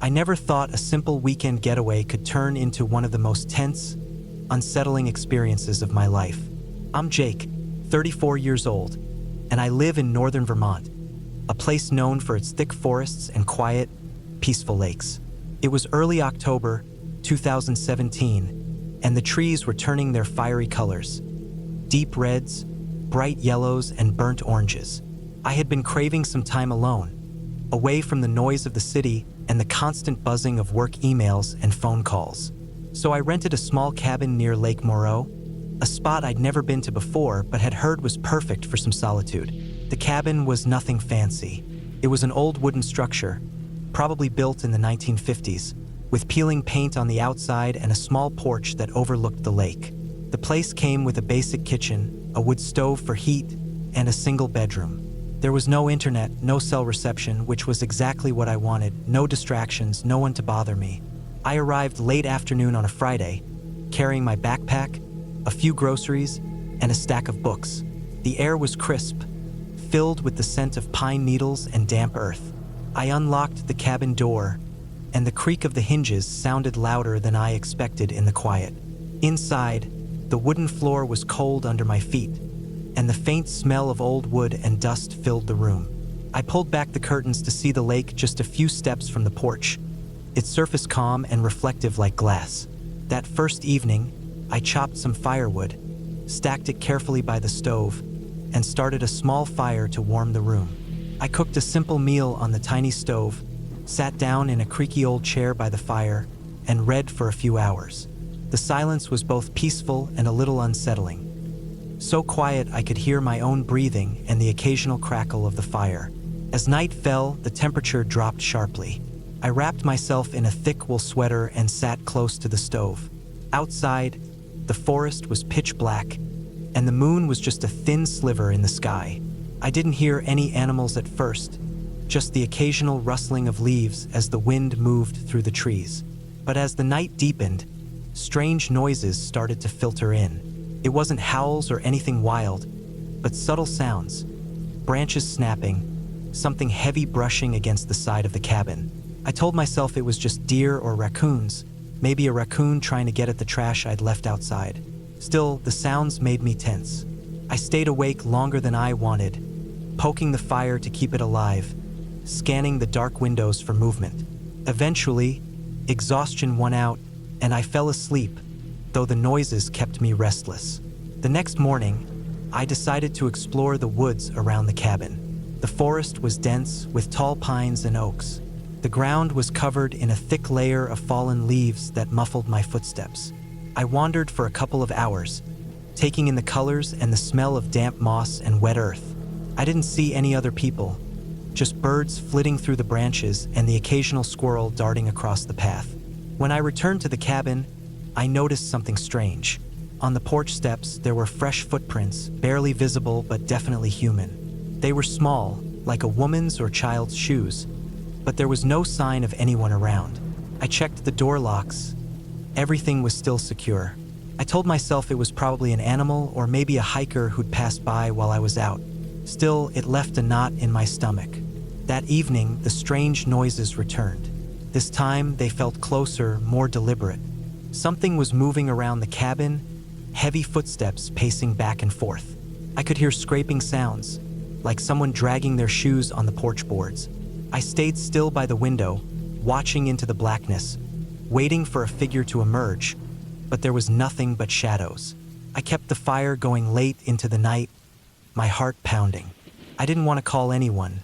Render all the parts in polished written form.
I never thought a simple weekend getaway could turn into one of the most tense, unsettling experiences of my life. I'm Jake, 34 years old, and I live in northern Vermont, a place known for its thick forests and quiet, peaceful lakes. It was early October 2017, and the trees were turning their fiery colors. Deep reds, bright yellows, and burnt oranges. I had been craving some time alone, away from the noise of the city and the constant buzzing of work emails and phone calls. So I rented a small cabin near Lake Moreau, a spot I'd never been to before but had heard was perfect for some solitude. The cabin was nothing fancy. It was an old wooden structure, probably built in the 1950s, with peeling paint on the outside and a small porch that overlooked the lake. The place came with a basic kitchen, a wood stove for heat, and a single bedroom. There was no internet, no cell reception, which was exactly what I wanted, no distractions, no one to bother me. I arrived late afternoon on a Friday, carrying my backpack, a few groceries, and a stack of books. The air was crisp, filled with the scent of pine needles and damp earth. I unlocked the cabin door, and the creak of the hinges sounded louder than I expected in the quiet. Inside, the wooden floor was cold under my feet, and the faint smell of old wood and dust filled the room. I pulled back the curtains to see the lake just a few steps from the porch, its surface calm and reflective like glass. That first evening, I chopped some firewood, stacked it carefully by the stove, and started a small fire to warm the room. I cooked a simple meal on the tiny stove, sat down in a creaky old chair by the fire, and read for a few hours. The silence was both peaceful and a little unsettling. So quiet I could hear my own breathing and the occasional crackle of the fire. As night fell, the temperature dropped sharply. I wrapped myself in a thick wool sweater and sat close to the stove. Outside, the forest was pitch black, and the moon was just a thin sliver in the sky. I didn't hear any animals at first, just the occasional rustling of leaves as the wind moved through the trees. But as the night deepened, strange noises started to filter in. It wasn't howls or anything wild, but subtle sounds. Branches snapping, something heavy brushing against the side of the cabin. I told myself it was just deer or raccoons, maybe a raccoon trying to get at the trash I'd left outside. Still, the sounds made me tense. I stayed awake longer than I wanted, poking the fire to keep it alive, scanning the dark windows for movement. Eventually, exhaustion won out, and I fell asleep, though the noises kept me restless. The next morning, I decided to explore the woods around the cabin. The forest was dense with tall pines and oaks. The ground was covered in a thick layer of fallen leaves that muffled my footsteps. I wandered for a couple of hours, taking in the colors and the smell of damp moss and wet earth. I didn't see any other people, just birds flitting through the branches and the occasional squirrel darting across the path. When I returned to the cabin, I noticed something strange. On the porch steps, there were fresh footprints, barely visible but definitely human. They were small, like a woman's or child's shoes, but there was no sign of anyone around. I checked the door locks. Everything was still secure. I told myself it was probably an animal or maybe a hiker who'd passed by while I was out. Still, it left a knot in my stomach. That evening, the strange noises returned. This time, they felt closer, more deliberate. Something was moving around the cabin, heavy footsteps pacing back and forth. I could hear scraping sounds, like someone dragging their shoes on the porch boards. I stayed still by the window, watching into the blackness, waiting for a figure to emerge, but there was nothing but shadows. I kept the fire going late into the night, my heart pounding. I didn't want to call anyone.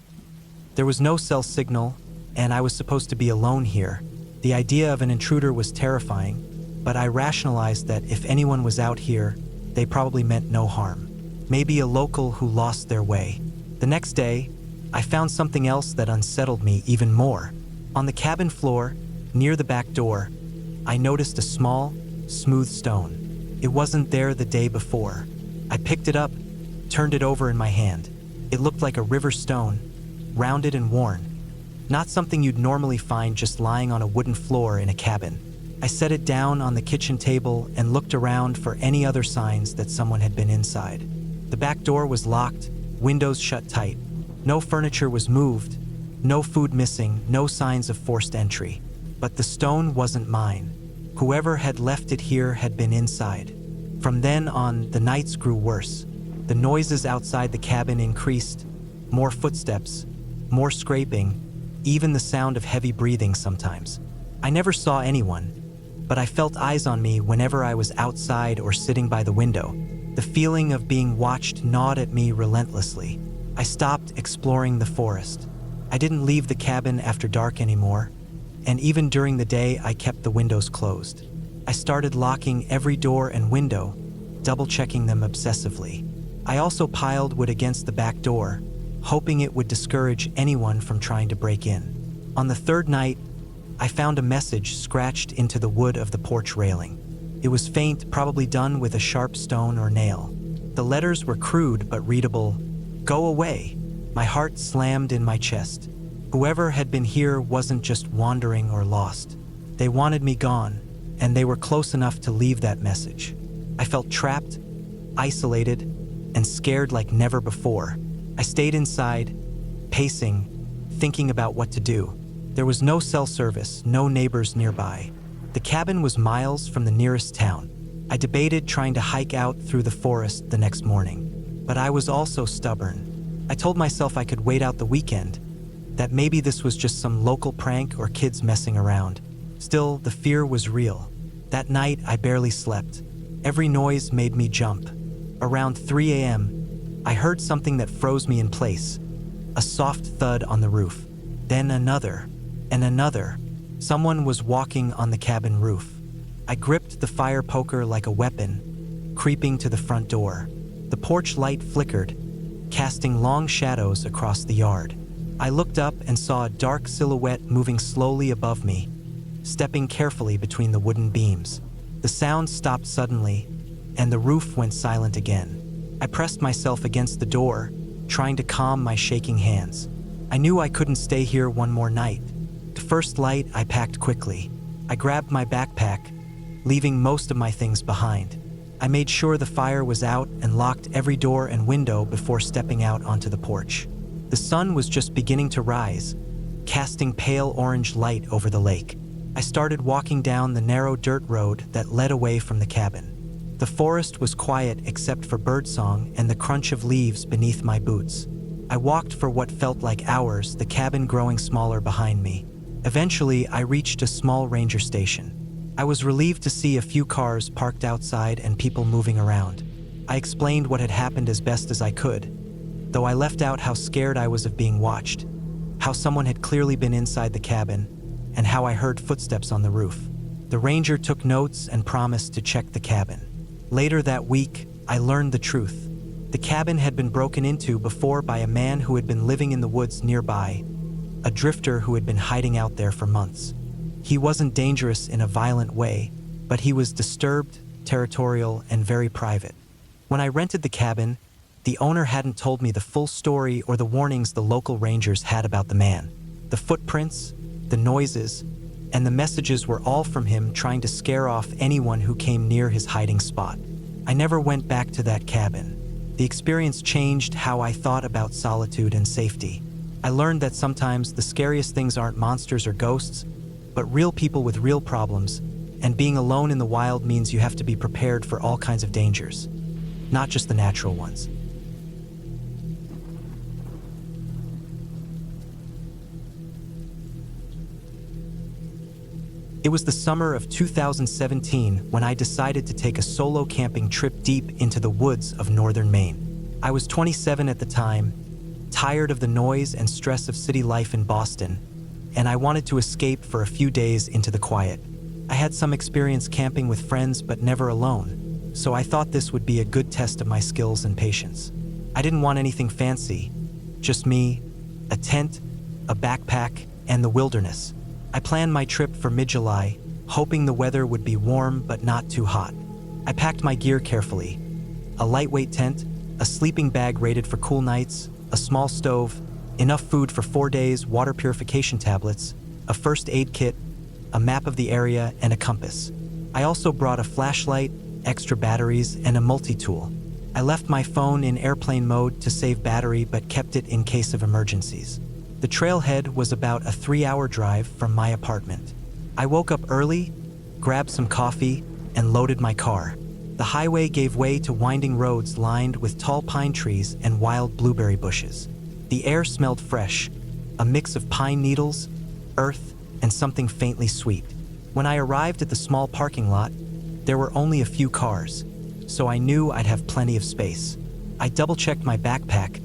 There was no cell signal, and I was supposed to be alone here. The idea of an intruder was terrifying, but I rationalized that if anyone was out here, they probably meant no harm. Maybe a local who lost their way. The next day, I found something else that unsettled me even more. On the cabin floor, near the back door, I noticed a small, smooth stone. It wasn't there the day before. I picked it up, turned it over in my hand. It looked like a river stone, rounded and worn. Not something you'd normally find just lying on a wooden floor in a cabin. I set it down on the kitchen table and looked around for any other signs that someone had been inside. The back door was locked, windows shut tight. No furniture was moved, no food missing, no signs of forced entry. But the stone wasn't mine. Whoever had left it here had been inside. From then on, the nights grew worse. The noises outside the cabin increased. More footsteps, more scraping, even the sound of heavy breathing sometimes. I never saw anyone, but I felt eyes on me whenever I was outside or sitting by the window. The feeling of being watched gnawed at me relentlessly. I stopped exploring the forest. I didn't leave the cabin after dark anymore, and even during the day I kept the windows closed. I started locking every door and window, double-checking them obsessively. I also piled wood against the back door, hoping it would discourage anyone from trying to break in. On the third night, I found a message scratched into the wood of the porch railing. It was faint, probably done with a sharp stone or nail. The letters were crude but readable. "Go away." My heart slammed in my chest. Whoever had been here wasn't just wandering or lost. They wanted me gone, and they were close enough to leave that message. I felt trapped, isolated, and scared like never before. I stayed inside, pacing, thinking about what to do. There was no cell service, no neighbors nearby. The cabin was miles from the nearest town. I debated trying to hike out through the forest the next morning, but I was also stubborn. I told myself I could wait out the weekend, that maybe this was just some local prank or kids messing around. Still, the fear was real. That night, I barely slept. Every noise made me jump. Around 3 a.m., I heard something that froze me in place. A soft thud on the roof. Then another, and another. Someone was walking on the cabin roof. I gripped the fire poker like a weapon, creeping to the front door. The porch light flickered, casting long shadows across the yard. I looked up and saw a dark silhouette moving slowly above me, stepping carefully between the wooden beams. The sound stopped suddenly, and the roof went silent again. I pressed myself against the door, trying to calm my shaking hands. I knew I couldn't stay here one more night. The first light, I packed quickly. I grabbed my backpack, leaving most of my things behind. I made sure the fire was out and locked every door and window before stepping out onto the porch. The sun was just beginning to rise, casting pale orange light over the lake. I started walking down the narrow dirt road that led away from the cabin. The forest was quiet except for birdsong and the crunch of leaves beneath my boots. I walked for what felt like hours, the cabin growing smaller behind me. Eventually, I reached a small ranger station. I was relieved to see a few cars parked outside and people moving around. I explained what had happened as best as I could, though I left out how scared I was of being watched, how someone had clearly been inside the cabin, and how I heard footsteps on the roof. The ranger took notes and promised to check the cabin. Later that week, I learned the truth. The cabin had been broken into before by a man who had been living in the woods nearby, a drifter who had been hiding out there for months. He wasn't dangerous in a violent way, but he was disturbed, territorial, and very private. When I rented the cabin, the owner hadn't told me the full story or the warnings the local rangers had about the man. The footprints, the noises, and the messages were all from him trying to scare off anyone who came near his hiding spot. I never went back to that cabin. The experience changed how I thought about solitude and safety. I learned that sometimes the scariest things aren't monsters or ghosts, but real people with real problems, and being alone in the wild means you have to be prepared for all kinds of dangers, not just the natural ones. It was the summer of 2017 when I decided to take a solo camping trip deep into the woods of northern Maine. I was 27 at the time, tired of the noise and stress of city life in Boston, and I wanted to escape for a few days into the quiet. I had some experience camping with friends but never alone, so I thought this would be a good test of my skills and patience. I didn't want anything fancy, just me, a tent, a backpack, and the wilderness. I planned my trip for mid-July, hoping the weather would be warm but not too hot. I packed my gear carefully: a lightweight tent, a sleeping bag rated for cool nights, a small stove, enough food for 4 days, water purification tablets, a first aid kit, a map of the area, and a compass. I also brought a flashlight, extra batteries, and a multi-tool. I left my phone in airplane mode to save battery but kept it in case of emergencies. The trailhead was about a 3-hour drive from my apartment. I woke up early, grabbed some coffee, and loaded my car. The highway gave way to winding roads lined with tall pine trees and wild blueberry bushes. The air smelled fresh, a mix of pine needles, earth, and something faintly sweet. When I arrived at the small parking lot, there were only a few cars, so I knew I'd have plenty of space. I double-checked my backpack,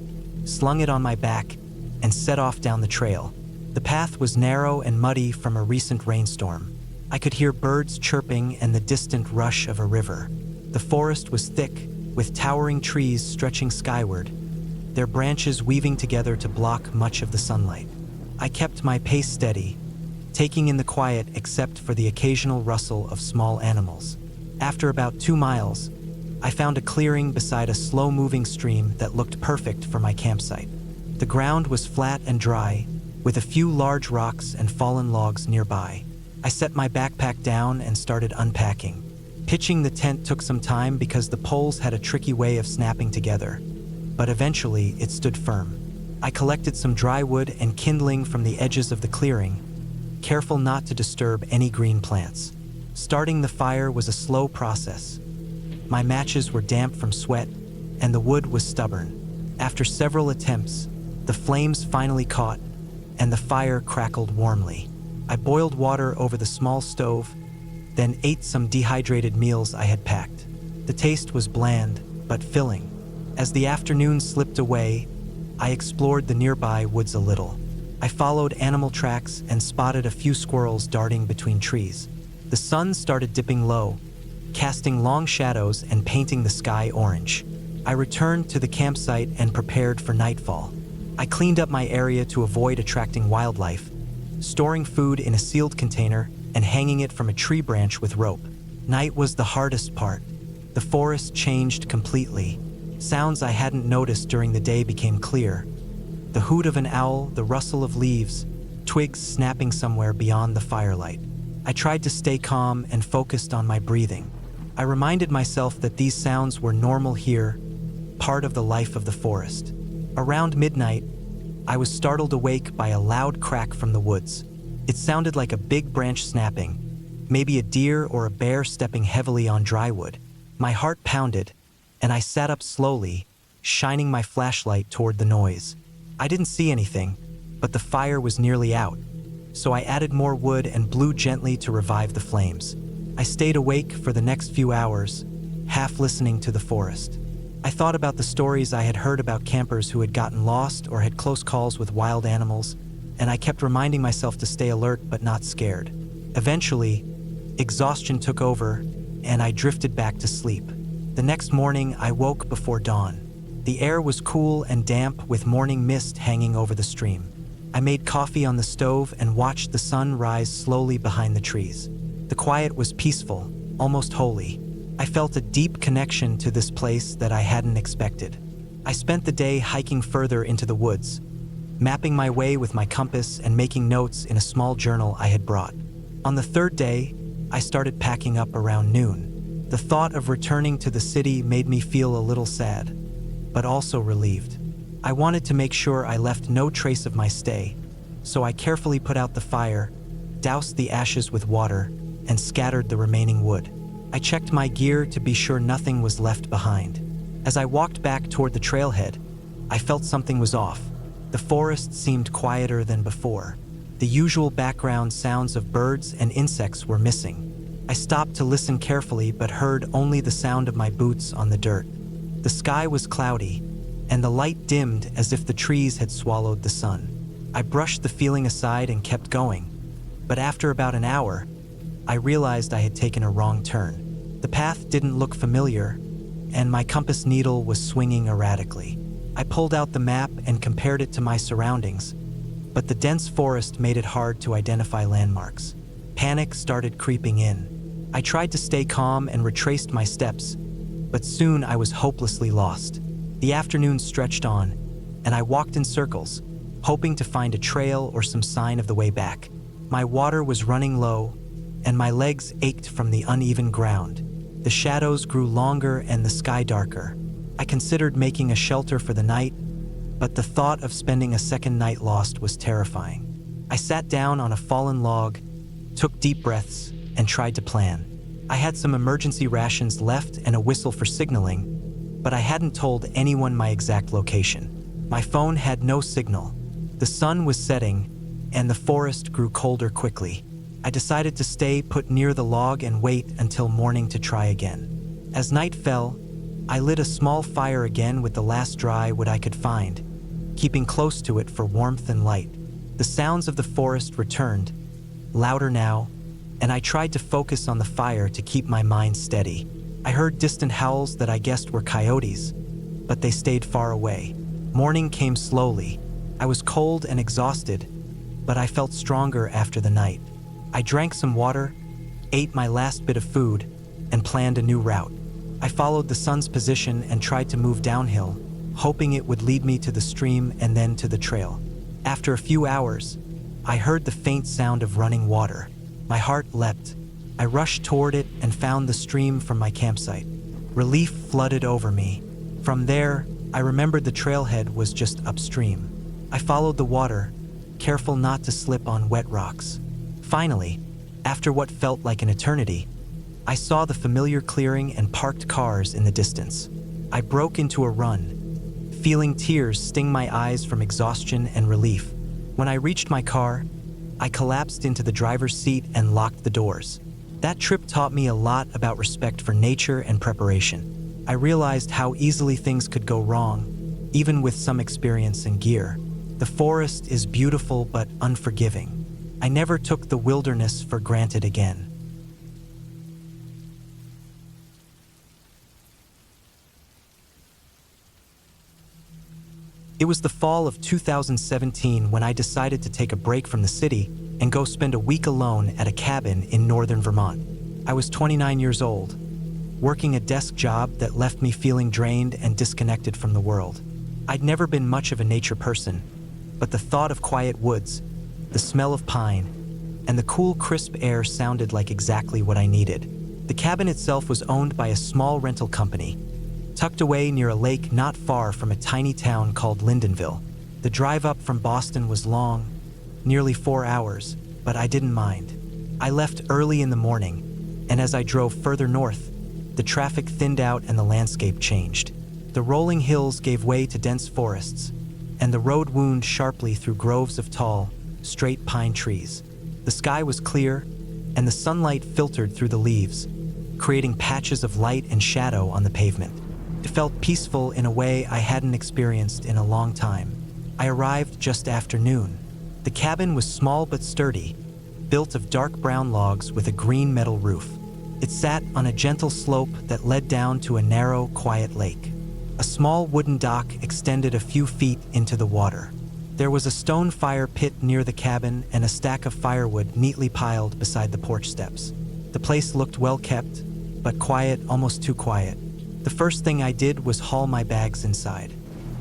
slung it on my back, and set off down the trail. The path was narrow and muddy from a recent rainstorm. I could hear birds chirping and the distant rush of a river. The forest was thick, with towering trees stretching skyward, their branches weaving together to block much of the sunlight. I kept my pace steady, taking in the quiet except for the occasional rustle of small animals. After about 2 miles, I found a clearing beside a slow-moving stream that looked perfect for my campsite. The ground was flat and dry, with a few large rocks and fallen logs nearby. I set my backpack down and started unpacking. Pitching the tent took some time because the poles had a tricky way of snapping together, but eventually it stood firm. I collected some dry wood and kindling from the edges of the clearing, careful not to disturb any green plants. Starting the fire was a slow process. My matches were damp from sweat, and the wood was stubborn. After several attempts, the flames finally caught, and the fire crackled warmly. I boiled water over the small stove, then ate some dehydrated meals I had packed. The taste was bland, but filling. As the afternoon slipped away, I explored the nearby woods a little. I followed animal tracks and spotted a few squirrels darting between trees. The sun started dipping low, casting long shadows and painting the sky orange. I returned to the campsite and prepared for nightfall. I cleaned up my area to avoid attracting wildlife, storing food in a sealed container and hanging it from a tree branch with rope. Night was the hardest part. The forest changed completely. Sounds I hadn't noticed during the day became clear. The hoot of an owl, the rustle of leaves, twigs snapping somewhere beyond the firelight. I tried to stay calm and focused on my breathing. I reminded myself that these sounds were normal here, part of the life of the forest. Around midnight, I was startled awake by a loud crack from the woods. It sounded like a big branch snapping, maybe a deer or a bear stepping heavily on dry wood. My heart pounded, and I sat up slowly, shining my flashlight toward the noise. I didn't see anything, but the fire was nearly out, so I added more wood and blew gently to revive the flames. I stayed awake for the next few hours, half listening to the forest. I thought about the stories I had heard about campers who had gotten lost or had close calls with wild animals, and I kept reminding myself to stay alert but not scared. Eventually, exhaustion took over, and I drifted back to sleep. The next morning, I woke before dawn. The air was cool and damp with morning mist hanging over the stream. I made coffee on the stove and watched the sun rise slowly behind the trees. The quiet was peaceful, almost holy. I felt a deep connection to this place that I hadn't expected. I spent the day hiking further into the woods, mapping my way with my compass and making notes in a small journal I had brought. On the third day, I started packing up around noon. The thought of returning to the city made me feel a little sad, but also relieved. I wanted to make sure I left no trace of my stay, so I carefully put out the fire, doused the ashes with water, and scattered the remaining wood. I checked my gear to be sure nothing was left behind. As I walked back toward the trailhead, I felt something was off. The forest seemed quieter than before. The usual background sounds of birds and insects were missing. I stopped to listen carefully but heard only the sound of my boots on the dirt. The sky was cloudy, and the light dimmed as if the trees had swallowed the sun. I brushed the feeling aside and kept going, but after about an hour, I realized I had taken a wrong turn. The path didn't look familiar, and my compass needle was swinging erratically. I pulled out the map and compared it to my surroundings, but the dense forest made it hard to identify landmarks. Panic started creeping in. I tried to stay calm and retraced my steps, but soon I was hopelessly lost. The afternoon stretched on, and I walked in circles, hoping to find a trail or some sign of the way back. My water was running low, and my legs ached from the uneven ground. The shadows grew longer and the sky darker. I considered making a shelter for the night, but the thought of spending a second night lost was terrifying. I sat down on a fallen log, took deep breaths, and tried to plan. I had some emergency rations left and a whistle for signaling, but I hadn't told anyone my exact location. My phone had no signal. The sun was setting, and the forest grew colder quickly. I decided to stay put near the log and wait until morning to try again. As night fell, I lit a small fire again with the last dry wood I could find, keeping close to it for warmth and light. The sounds of the forest returned, louder now, and I tried to focus on the fire to keep my mind steady. I heard distant howls that I guessed were coyotes, but they stayed far away. Morning came slowly. I was cold and exhausted, but I felt stronger after the night. I drank some water, ate my last bit of food, and planned a new route. I followed the sun's position and tried to move downhill, hoping it would lead me to the stream and then to the trail. After a few hours, I heard the faint sound of running water. My heart leapt. I rushed toward it and found the stream from my campsite. Relief flooded over me. From there, I remembered the trailhead was just upstream. I followed the water, careful not to slip on wet rocks. Finally, after what felt like an eternity, I saw the familiar clearing and parked cars in the distance. I broke into a run, feeling tears sting my eyes from exhaustion and relief. When I reached my car, I collapsed into the driver's seat and locked the doors. That trip taught me a lot about respect for nature and preparation. I realized how easily things could go wrong, even with some experience and gear. The forest is beautiful but unforgiving. I never took the wilderness for granted again. It was the fall of 2017 when I decided to take a break from the city and go spend a week alone at a cabin in northern Vermont. I was 29 years old, working a desk job that left me feeling drained and disconnected from the world. I'd never been much of a nature person, but the thought of quiet woods, the smell of pine, and the cool, crisp air sounded like exactly what I needed. The cabin itself was owned by a small rental company, tucked away near a lake not far from a tiny town called Lyndonville. The drive up from Boston was long, nearly 4 hours, but I didn't mind. I left early in the morning, and as I drove further north, the traffic thinned out and the landscape changed. The rolling hills gave way to dense forests, and the road wound sharply through groves of tall, straight pine trees. The sky was clear, and the sunlight filtered through the leaves, creating patches of light and shadow on the pavement. It felt peaceful in a way I hadn't experienced in a long time. I arrived just after noon. The cabin was small but sturdy, built of dark brown logs with a green metal roof. It sat on a gentle slope that led down to a narrow, quiet lake. A small wooden dock extended a few feet into the water. There was a stone fire pit near the cabin and a stack of firewood neatly piled beside the porch steps. The place looked well kept, but quiet, almost too quiet. The first thing I did was haul my bags inside.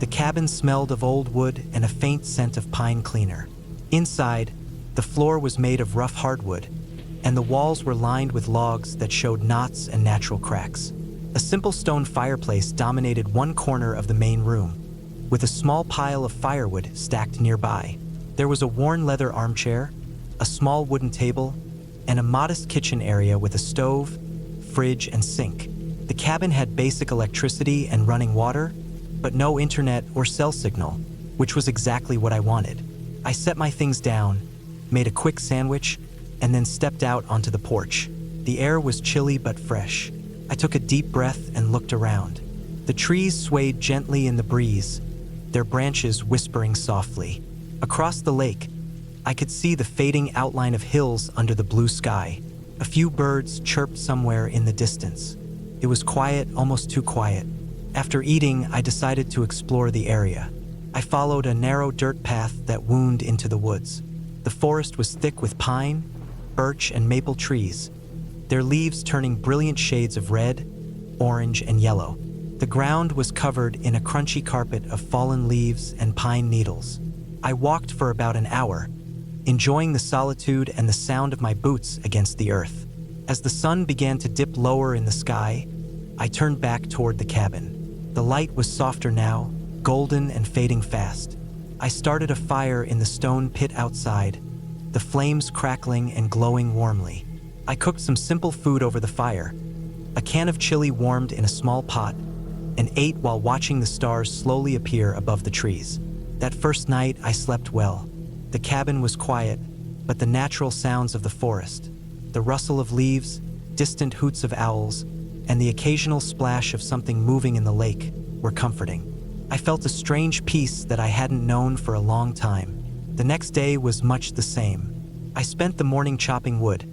The cabin smelled of old wood and a faint scent of pine cleaner. Inside, the floor was made of rough hardwood, and the walls were lined with logs that showed knots and natural cracks. A simple stone fireplace dominated one corner of the main room, with a small pile of firewood stacked nearby. There was a worn leather armchair, a small wooden table, and a modest kitchen area with a stove, fridge, and sink. The cabin had basic electricity and running water, but no internet or cell signal, which was exactly what I wanted. I set my things down, made a quick sandwich, and then stepped out onto the porch. The air was chilly but fresh. I took a deep breath and looked around. The trees swayed gently in the breeze, their branches whispering softly. Across the lake, I could see the fading outline of hills under the blue sky. A few birds chirped somewhere in the distance. It was quiet, almost too quiet. After eating, I decided to explore the area. I followed a narrow dirt path that wound into the woods. The forest was thick with pine, birch, and maple trees, their leaves turning brilliant shades of red, orange, and yellow. The ground was covered in a crunchy carpet of fallen leaves and pine needles. I walked for about an hour, enjoying the solitude and the sound of my boots against the earth. As the sun began to dip lower in the sky, I turned back toward the cabin. The light was softer now, golden and fading fast. I started a fire in the stone pit outside, the flames crackling and glowing warmly. I cooked some simple food over the fire. A can of chili warmed in a small pot, and ate while watching the stars slowly appear above the trees. That first night, I slept well. The cabin was quiet, but the natural sounds of the forest, the rustle of leaves, distant hoots of owls, and the occasional splash of something moving in the lake were comforting. I felt a strange peace that I hadn't known for a long time. The next day was much the same. I spent the morning chopping wood,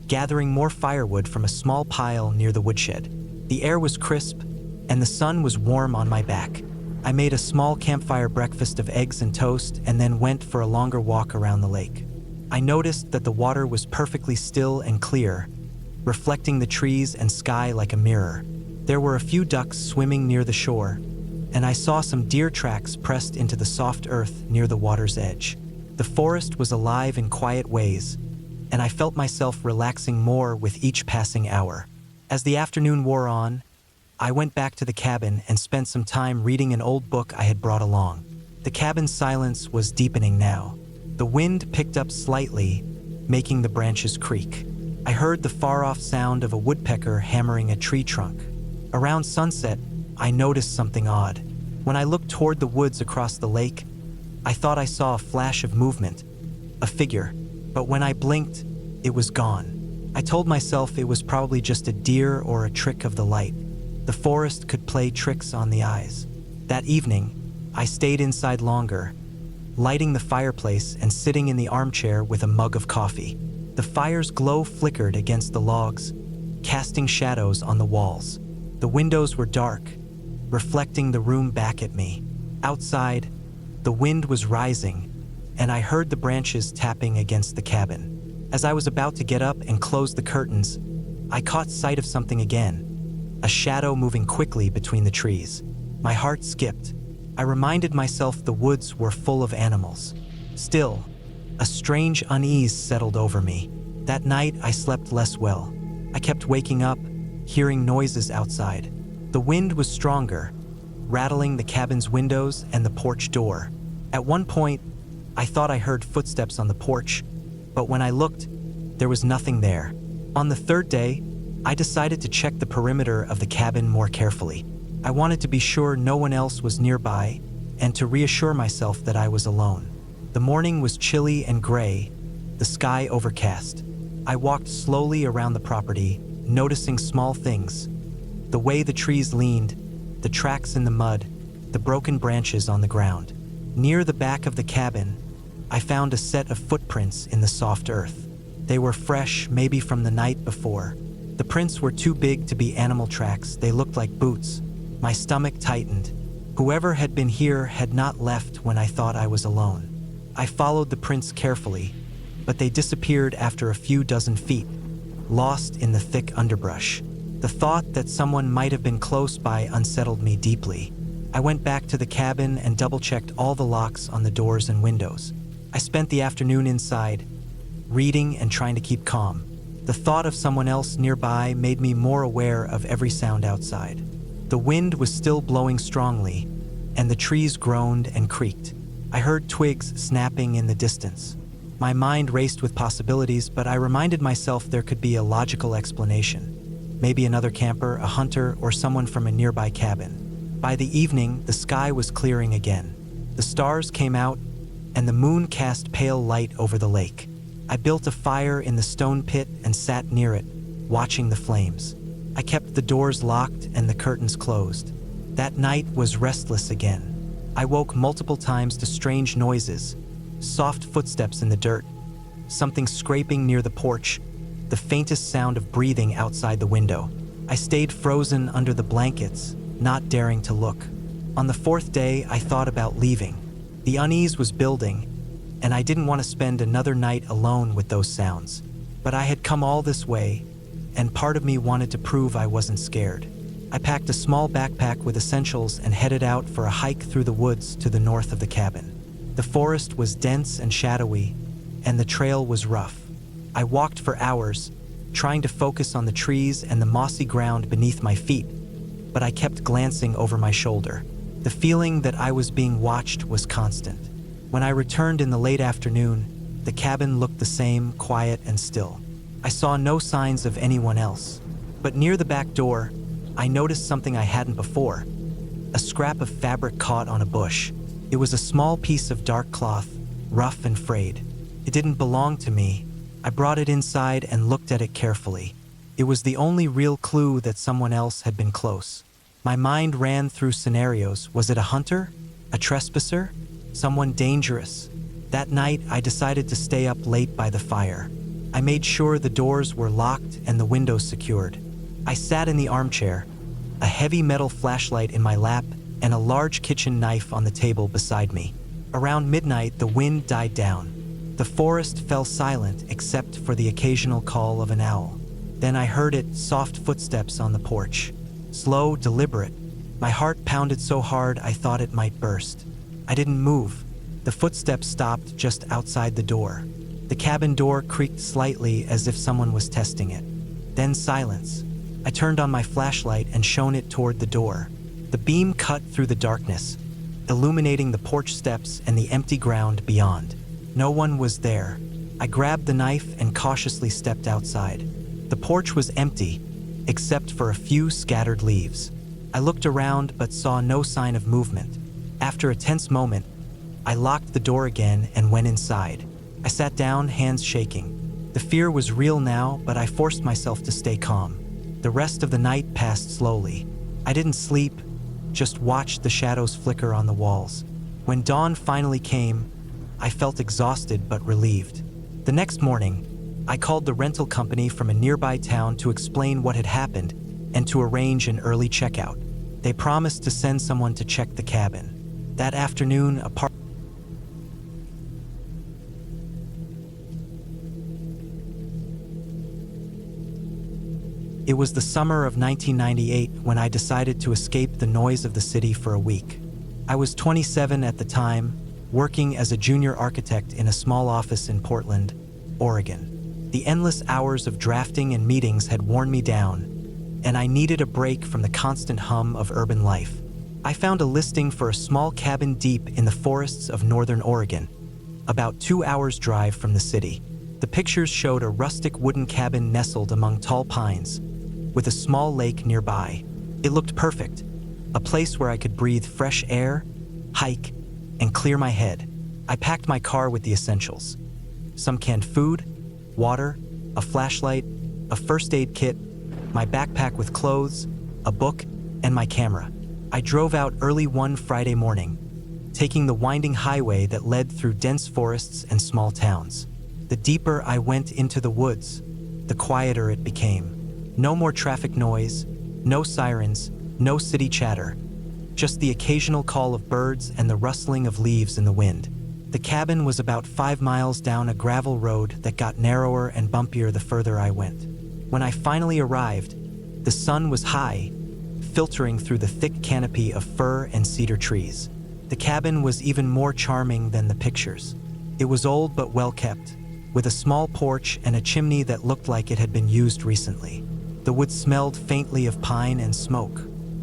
gathering more firewood from a small pile near the woodshed. The air was crisp, and the sun was warm on my back. I made a small campfire breakfast of eggs and toast and then went for a longer walk around the lake. I noticed that the water was perfectly still and clear, reflecting the trees and sky like a mirror. There were a few ducks swimming near the shore, and I saw some deer tracks pressed into the soft earth near the water's edge. The forest was alive in quiet ways, and I felt myself relaxing more with each passing hour. As the afternoon wore on, I went back to the cabin and spent some time reading an old book I had brought along. The cabin's silence was deepening now. The wind picked up slightly, making the branches creak. I heard the far-off sound of a woodpecker hammering a tree trunk. Around sunset, I noticed something odd. When I looked toward the woods across the lake, I thought I saw a flash of movement, a figure, but when I blinked, it was gone. I told myself it was probably just a deer or a trick of the light. The forest could play tricks on the eyes. That evening, I stayed inside longer, lighting the fireplace and sitting in the armchair with a mug of coffee. The fire's glow flickered against the logs, casting shadows on the walls. The windows were dark, reflecting the room back at me. Outside, the wind was rising, and I heard the branches tapping against the cabin. As I was about to get up and close the curtains, I caught sight of something again, a shadow moving quickly between the trees. My heart skipped. I reminded myself the woods were full of animals. Still, a strange unease settled over me. That night, I slept less well. I kept waking up, hearing noises outside. The wind was stronger, rattling the cabin's windows and the porch door. At one point, I thought I heard footsteps on the porch, but when I looked, there was nothing there. On the third day, I decided to check the perimeter of the cabin more carefully. I wanted to be sure no one else was nearby and to reassure myself that I was alone. The morning was chilly and gray, the sky overcast. I walked slowly around the property, noticing small things. The way the trees leaned, the tracks in the mud, the broken branches on the ground. Near the back of the cabin, I found a set of footprints in the soft earth. They were fresh, maybe from the night before. The prints were too big to be animal tracks. They looked like boots. My stomach tightened. Whoever had been here had not left when I thought I was alone. I followed the prints carefully, but they disappeared after a few dozen feet, lost in the thick underbrush. The thought that someone might have been close by unsettled me deeply. I went back to the cabin and double-checked all the locks on the doors and windows. I spent the afternoon inside, reading and trying to keep calm. The thought of someone else nearby made me more aware of every sound outside. The wind was still blowing strongly, and the trees groaned and creaked. I heard twigs snapping in the distance. My mind raced with possibilities, but I reminded myself there could be a logical explanation. Maybe another camper, a hunter, or someone from a nearby cabin. By the evening, the sky was clearing again. The stars came out, and the moon cast pale light over the lake. I built a fire in the stone pit and sat near it, watching the flames. I kept the doors locked and the curtains closed. That night was restless again. I woke multiple times to strange noises, soft footsteps in the dirt, something scraping near the porch, the faintest sound of breathing outside the window. I stayed frozen under the blankets, not daring to look. On the fourth day, I thought about leaving. The unease was building, and I didn't want to spend another night alone with those sounds. But I had come all this way, and part of me wanted to prove I wasn't scared. I packed a small backpack with essentials and headed out for a hike through the woods to the north of the cabin. The forest was dense and shadowy, and the trail was rough. I walked for hours, trying to focus on the trees and the mossy ground beneath my feet, but I kept glancing over my shoulder. The feeling that I was being watched was constant. When I returned in the late afternoon, The cabin looked the same, quiet and still. I saw no signs of anyone else. But near the back door, I noticed something I hadn't before. A scrap of fabric caught on a bush. It was a small piece of dark cloth, rough and frayed. It didn't belong to me. I brought it inside and looked at it carefully. It was the only real clue that someone else had been close. My mind ran through scenarios. Was it a hunter? A trespasser? Someone dangerous? That night, I decided to stay up late by the fire. I made sure the doors were locked and the windows secured. I sat in the armchair, a heavy metal flashlight in my lap and a large kitchen knife on the table beside me. Around midnight, the wind died down. The forest fell silent except for the occasional call of an owl. Then I heard it, soft footsteps on the porch. Slow, deliberate. My heart pounded so hard I thought it might burst. I didn't move. The footsteps stopped just outside the door. The cabin door creaked slightly as if someone was testing it. Then silence. I turned on my flashlight and shone it toward the door. The beam cut through the darkness, illuminating the porch steps and the empty ground beyond. No one was there. I grabbed the knife and cautiously stepped outside. The porch was empty, except for a few scattered leaves. I looked around but saw no sign of movement. After a tense moment, I locked the door again and went inside. I sat down, hands shaking. The fear was real now, but I forced myself to stay calm. The rest of the night passed slowly. I didn't sleep, just watched the shadows flicker on the walls. When dawn finally came, I felt exhausted but relieved. The next morning, I called the rental company from a nearby town to explain what had happened and to arrange an early checkout. They promised to send someone to check the cabin. That afternoon, It was the summer of 1998 when I decided to escape the noise of the city for a week. I was 27 at the time, working as a junior architect in a small office in Portland, Oregon. The endless hours of drafting and meetings had worn me down, and I needed a break from the constant hum of urban life. I found a listing for a small cabin deep in the forests of northern Oregon, about 2 hours' drive from the city. The pictures showed a rustic wooden cabin nestled among tall pines, with a small lake nearby. It looked perfect, a place where I could breathe fresh air, hike, and clear my head. I packed my car with the essentials: some canned food, water, a flashlight, a first aid kit, my backpack with clothes, a book, and my camera. I drove out early one Friday morning, taking the winding highway that led through dense forests and small towns. The deeper I went into the woods, the quieter it became. No more traffic noise, no sirens, no city chatter, just the occasional call of birds and the rustling of leaves in the wind. The cabin was about 5 miles down a gravel road that got narrower and bumpier the further I went. When I finally arrived, the sun was high, filtering through the thick canopy of fir and cedar trees. The cabin was even more charming than the pictures. It was old but well kept, with a small porch and a chimney that looked like it had been used recently. The wood smelled faintly of pine and smoke.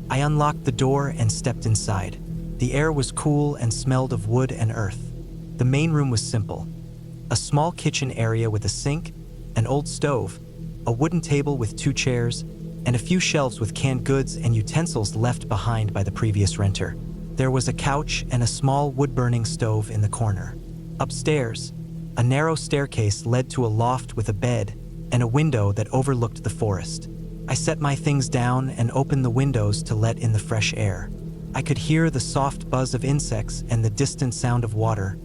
I unlocked the door and stepped inside. The air was cool and smelled of wood and earth. The main room was simple: a small kitchen area with a sink, an old stove, a wooden table with 2 chairs, and a few shelves with canned goods and utensils left behind by the previous renter. There was a couch and a small wood-burning stove in the corner. Upstairs, a narrow staircase led to a loft with a bed and a window that overlooked the forest. I set my things down and opened the windows to let in the fresh air. I could hear the soft buzz of insects and the distant sound of water,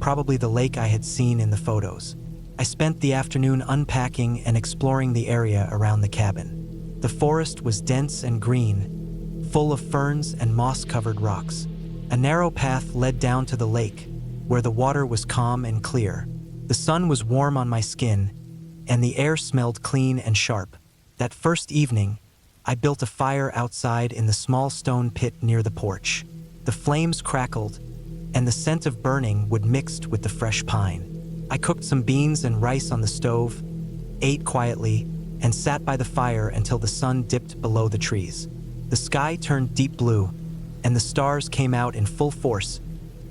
probably the lake I had seen in the photos. I spent the afternoon unpacking and exploring the area around the cabin. The forest was dense and green, full of ferns and moss-covered rocks. A narrow path led down to the lake, where the water was calm and clear. The sun was warm on my skin, and the air smelled clean and sharp. That first evening, I built a fire outside in the small stone pit near the porch. The flames crackled, and the scent of burning wood mixed with the fresh pine. I cooked some beans and rice on the stove, ate quietly, and sat by the fire until the sun dipped below the trees. The sky turned deep blue, and the stars came out in full force,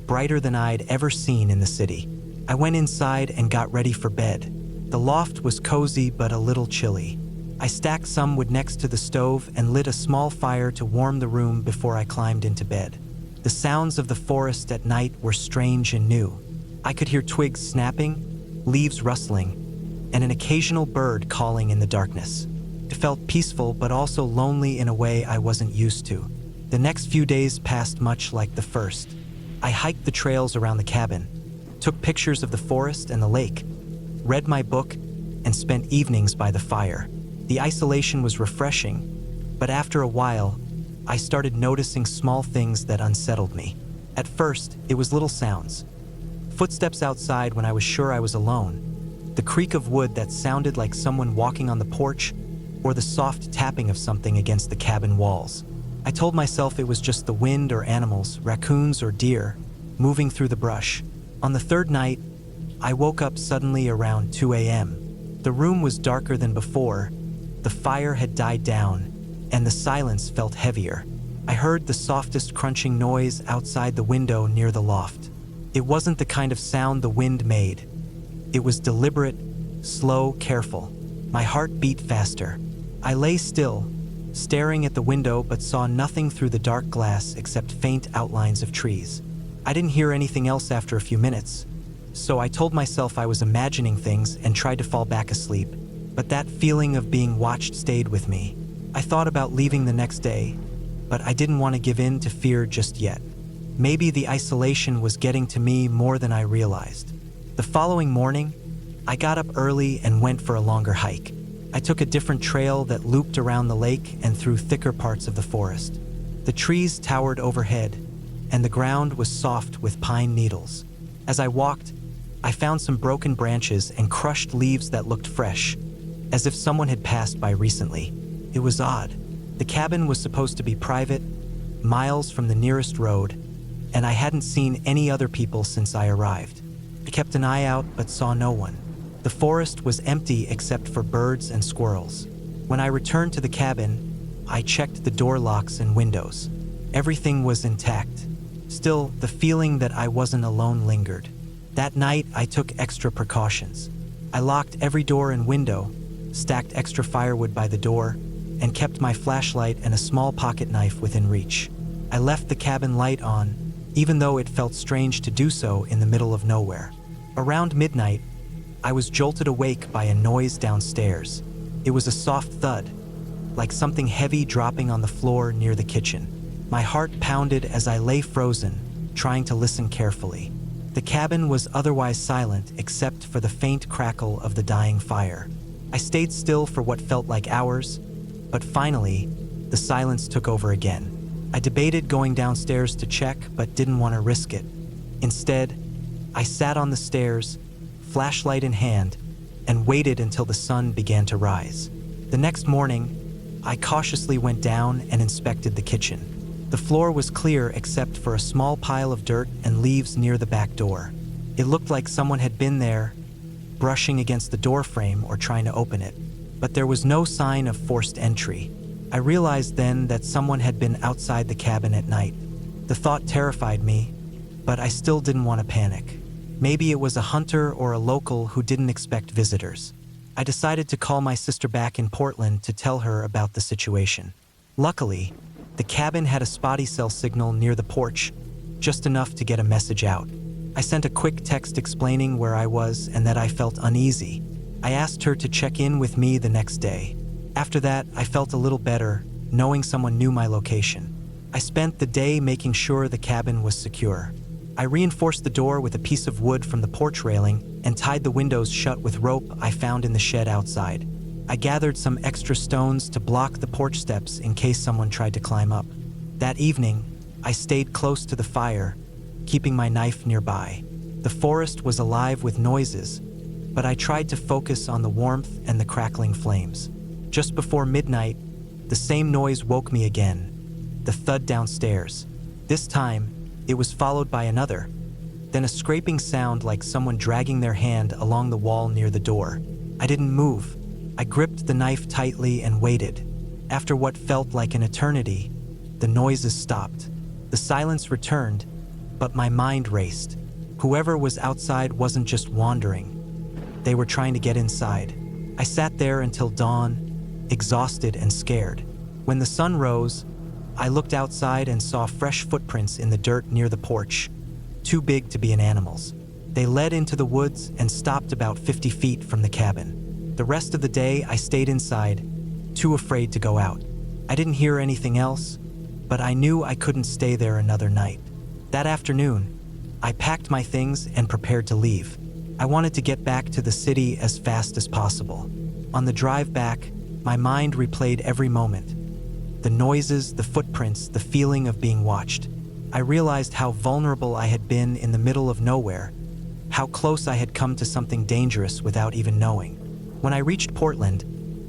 brighter than I'd ever seen in the city. I went inside and got ready for bed. The loft was cozy but a little chilly. I stacked some wood next to the stove and lit a small fire to warm the room before I climbed into bed. The sounds of the forest at night were strange and new. I could hear twigs snapping, leaves rustling, and an occasional bird calling in the darkness. It felt peaceful but also lonely in a way I wasn't used to. The next few days passed much like the first. I hiked the trails around the cabin, took pictures of the forest and the lake, read my book, and spent evenings by the fire. The isolation was refreshing, but after a while, I started noticing small things that unsettled me. At first, it was little sounds. Footsteps outside when I was sure I was alone, the creak of wood that sounded like someone walking on the porch, or the soft tapping of something against the cabin walls. I told myself it was just the wind or animals, raccoons or deer, moving through the brush. On the third night, I woke up suddenly around 2 a.m. The room was darker than before, the fire had died down, and the silence felt heavier. I heard the softest crunching noise outside the window near the loft. It wasn't the kind of sound the wind made. It was deliberate, slow, careful. My heart beat faster. I lay still, staring at the window but saw nothing through the dark glass except faint outlines of trees. I didn't hear anything else after a few minutes, so I told myself I was imagining things and tried to fall back asleep. But that feeling of being watched stayed with me. I thought about leaving the next day, but I didn't want to give in to fear just yet. Maybe the isolation was getting to me more than I realized. The following morning, I got up early and went for a longer hike. I took a different trail that looped around the lake and through thicker parts of the forest. The trees towered overhead, and the ground was soft with pine needles. As I walked, I found some broken branches and crushed leaves that looked fresh, as if someone had passed by recently. It was odd. The cabin was supposed to be private, miles from the nearest road, and I hadn't seen any other people since I arrived. I kept an eye out but saw no one. The forest was empty except for birds and squirrels. When I returned to the cabin, I checked the door locks and windows. Everything was intact. Still, the feeling that I wasn't alone lingered. That night, I took extra precautions. I locked every door and window, stacked extra firewood by the door, and kept my flashlight and a small pocket knife within reach. I left the cabin light on, even though it felt strange to do so in the middle of nowhere. Around midnight, I was jolted awake by a noise downstairs. It was a soft thud, like something heavy dropping on the floor near the kitchen. My heart pounded as I lay frozen, trying to listen carefully. The cabin was otherwise silent except for the faint crackle of the dying fire. I stayed still for what felt like hours, but finally, the silence took over again. I debated going downstairs to check, but didn't want to risk it. Instead, I sat on the stairs, flashlight in hand, and waited until the sun began to rise. The next morning, I cautiously went down and inspected the kitchen. The floor was clear except for a small pile of dirt and leaves near the back door. It looked like someone had been there, brushing against the door frame or trying to open it, but there was no sign of forced entry. I realized then that someone had been outside the cabin at night. The thought terrified me, but I still didn't want to panic. Maybe it was a hunter or a local who didn't expect visitors. I decided to call my sister back in Portland to tell her about the situation. Luckily, the cabin had a spotty cell signal near the porch, just enough to get a message out. I sent a quick text explaining where I was and that I felt uneasy. I asked her to check in with me the next day. After that, I felt a little better, knowing someone knew my location. I spent the day making sure the cabin was secure. I reinforced the door with a piece of wood from the porch railing and tied the windows shut with rope I found in the shed outside. I gathered some extra stones to block the porch steps in case someone tried to climb up. That evening, I stayed close to the fire, keeping my knife nearby. The forest was alive with noises, but I tried to focus on the warmth and the crackling flames. Just before midnight, the same noise woke me again, the thud downstairs. This time, it was followed by another, then a scraping sound like someone dragging their hand along the wall near the door. I didn't move. I gripped the knife tightly and waited. After what felt like an eternity, the noises stopped. The silence returned, but my mind raced. Whoever was outside wasn't just wandering. They were trying to get inside. I sat there until dawn, exhausted and scared. When the sun rose, I looked outside and saw fresh footprints in the dirt near the porch, too big to be an animal's. They led into the woods and stopped about 50 feet from the cabin. The rest of the day, I stayed inside, too afraid to go out. I didn't hear anything else, but I knew I couldn't stay there another night. That afternoon, I packed my things and prepared to leave. I wanted to get back to the city as fast as possible. On the drive back, my mind replayed every moment. The noises, the footprints, the feeling of being watched. I realized how vulnerable I had been in the middle of nowhere, how close I had come to something dangerous without even knowing. When I reached Portland,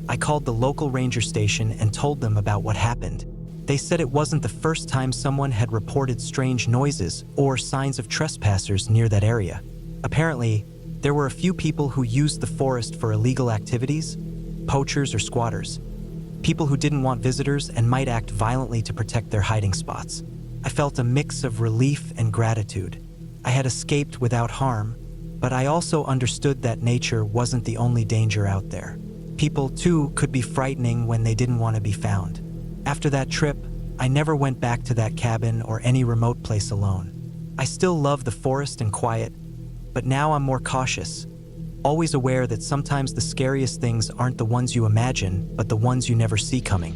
I called the local ranger station and told them about what happened. They said it wasn't the first time someone had reported strange noises or signs of trespassers near that area. Apparently, there were a few people who used the forest for illegal activities, poachers or squatters, people who didn't want visitors and might act violently to protect their hiding spots. I felt a mix of relief and gratitude. I had escaped without harm, but I also understood that nature wasn't the only danger out there. People, too, could be frightening when they didn't want to be found. After that trip, I never went back to that cabin or any remote place alone. I still love the forest and quiet, but now I'm more cautious, always aware that sometimes the scariest things aren't the ones you imagine, but the ones you never see coming.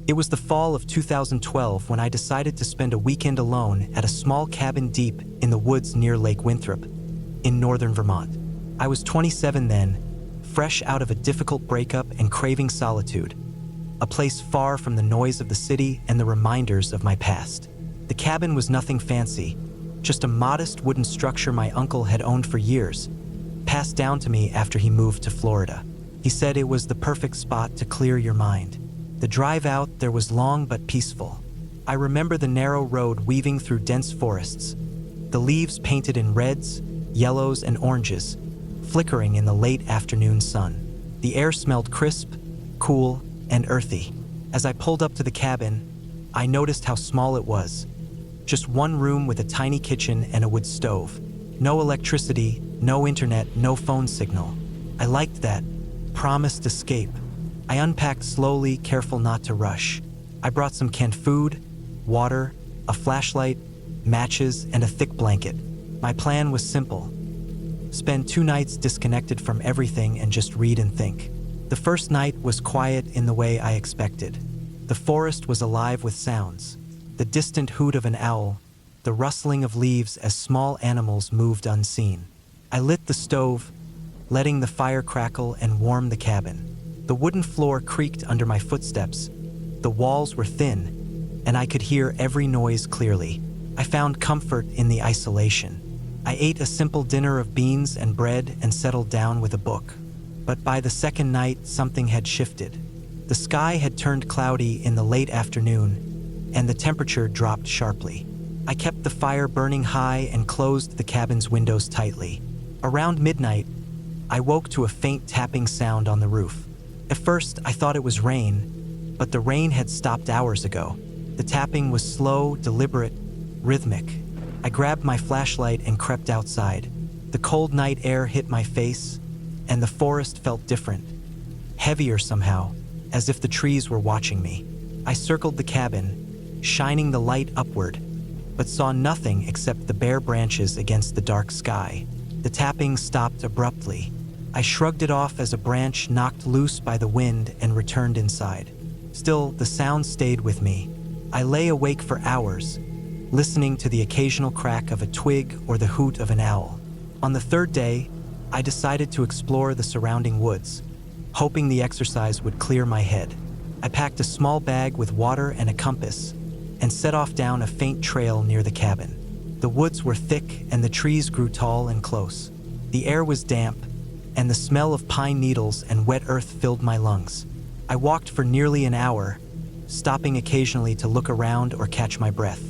It was the fall of 2012 when I decided to spend a weekend alone at a small cabin deep in the woods near Lake Winthrop, in northern Vermont. I was 27 then, fresh out of a difficult breakup and craving solitude, a place far from the noise of the city and the reminders of my past. The cabin was nothing fancy, just a modest wooden structure my uncle had owned for years, passed down to me after he moved to Florida. He said it was the perfect spot to clear your mind. The drive out there was long but peaceful. I remember the narrow road weaving through dense forests, the leaves painted in reds, yellows, and oranges, flickering in the late afternoon sun. The air smelled crisp, cool, and earthy. As I pulled up to the cabin, I noticed how small it was. Just one room with a tiny kitchen and a wood stove. No electricity, no internet, no phone signal. I liked that. Promised escape. I unpacked slowly, careful not to rush. I brought some canned food, water, a flashlight, matches, and a thick blanket. My plan was simple. Spend 2 nights disconnected from everything and just read and think. The first night was quiet in the way I expected. The forest was alive with sounds. The distant hoot of an owl, the rustling of leaves as small animals moved unseen. I lit the stove, letting the fire crackle and warm the cabin. The wooden floor creaked under my footsteps. The walls were thin, and I could hear every noise clearly. I found comfort in the isolation. I ate a simple dinner of beans and bread and settled down with a book. But by the second night, something had shifted. The sky had turned cloudy in the late afternoon, and the temperature dropped sharply. I kept the fire burning high and closed the cabin's windows tightly. Around midnight, I woke to a faint tapping sound on the roof. At first, I thought it was rain, but the rain had stopped hours ago. The tapping was slow, deliberate, rhythmic. I grabbed my flashlight and crept outside. The cold night air hit my face, and the forest felt different, heavier somehow, as if the trees were watching me. I circled the cabin, shining the light upward, but saw nothing except the bare branches against the dark sky. The tapping stopped abruptly. I shrugged it off as a branch knocked loose by the wind and returned inside. Still, the sound stayed with me. I lay awake for hours, listening to the occasional crack of a twig or the hoot of an owl. On the third day, I decided to explore the surrounding woods, hoping the exercise would clear my head. I packed a small bag with water and a compass and set off down a faint trail near the cabin. The woods were thick and the trees grew tall and close. The air was damp, and the smell of pine needles and wet earth filled my lungs. I walked for nearly an hour, stopping occasionally to look around or catch my breath.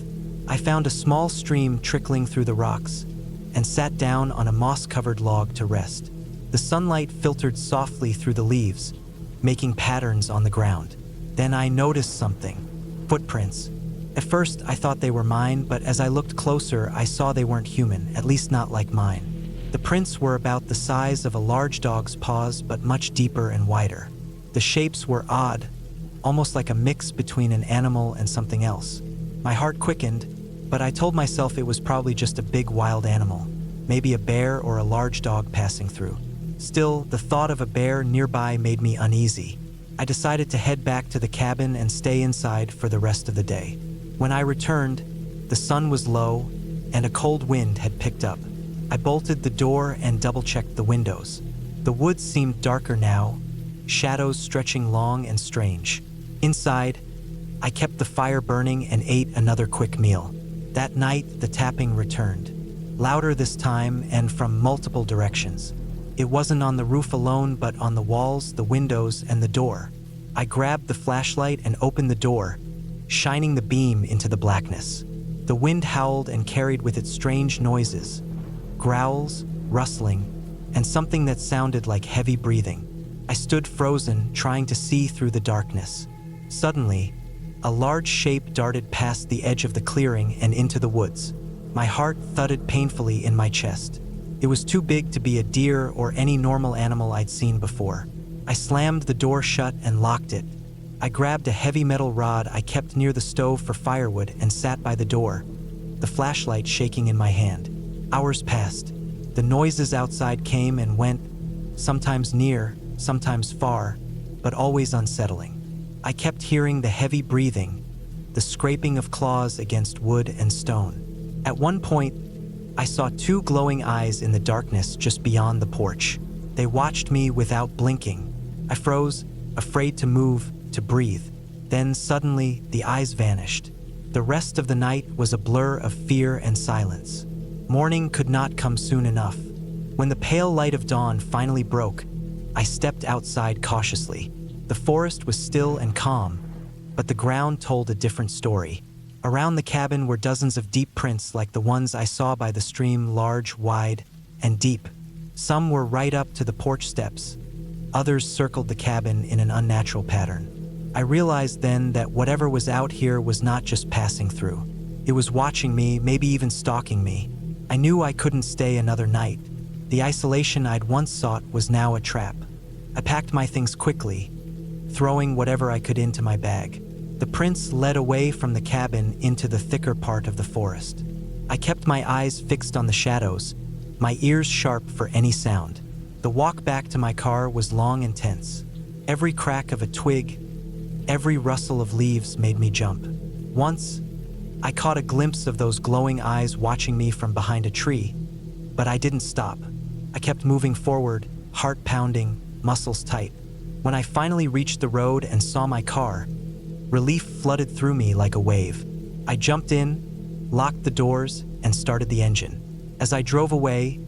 I found a small stream trickling through the rocks and sat down on a moss-covered log to rest. The sunlight filtered softly through the leaves, making patterns on the ground. Then I noticed something. Footprints. At first, I thought they were mine, but as I looked closer, I saw they weren't human, at least not like mine. The prints were about the size of a large dog's paws, but much deeper and wider. The shapes were odd, almost like a mix between an animal and something else. My heart quickened, but I told myself it was probably just a big wild animal, maybe a bear or a large dog passing through. Still, the thought of a bear nearby made me uneasy. I decided to head back to the cabin and stay inside for the rest of the day. When I returned, the sun was low and a cold wind had picked up. I bolted the door and double-checked the windows. The woods seemed darker now, shadows stretching long and strange. Inside, I kept the fire burning and ate another quick meal. That night, the tapping returned, louder this time and from multiple directions. It wasn't on the roof alone, but on the walls, the windows, and the door. I grabbed the flashlight and opened the door, shining the beam into the blackness. The wind howled and carried with it strange noises, growls, rustling, and something that sounded like heavy breathing. I stood frozen, trying to see through the darkness. Suddenly, a large shape darted past the edge of the clearing and into the woods. My heart thudded painfully in my chest. It was too big to be a deer or any normal animal I'd seen before. I slammed the door shut and locked it. I grabbed a heavy metal rod I kept near the stove for firewood and sat by the door, the flashlight shaking in my hand. Hours passed. The noises outside came and went, sometimes near, sometimes far, but always unsettling. I kept hearing the heavy breathing, the scraping of claws against wood and stone. At one point, I saw two glowing eyes in the darkness just beyond the porch. They watched me without blinking. I froze, afraid to move, to breathe. Then suddenly, the eyes vanished. The rest of the night was a blur of fear and silence. Morning could not come soon enough. When the pale light of dawn finally broke, I stepped outside cautiously. The forest was still and calm, but the ground told a different story. Around the cabin were dozens of deep prints like the ones I saw by the stream, large, wide, and deep. Some were right up to the porch steps. Others circled the cabin in an unnatural pattern. I realized then that whatever was out here was not just passing through. It was watching me, maybe even stalking me. I knew I couldn't stay another night. The isolation I'd once sought was now a trap. I packed my things quickly, throwing whatever I could into my bag. The prints led away from the cabin into the thicker part of the forest. I kept my eyes fixed on the shadows, my ears sharp for any sound. The walk back to my car was long and tense. Every crack of a twig, every rustle of leaves made me jump. Once, I caught a glimpse of those glowing eyes watching me from behind a tree, but I didn't stop. I kept moving forward, heart pounding, muscles tight. When I finally reached the road and saw my car, relief flooded through me like a wave. I jumped in, locked the doors, and started the engine. As I drove away,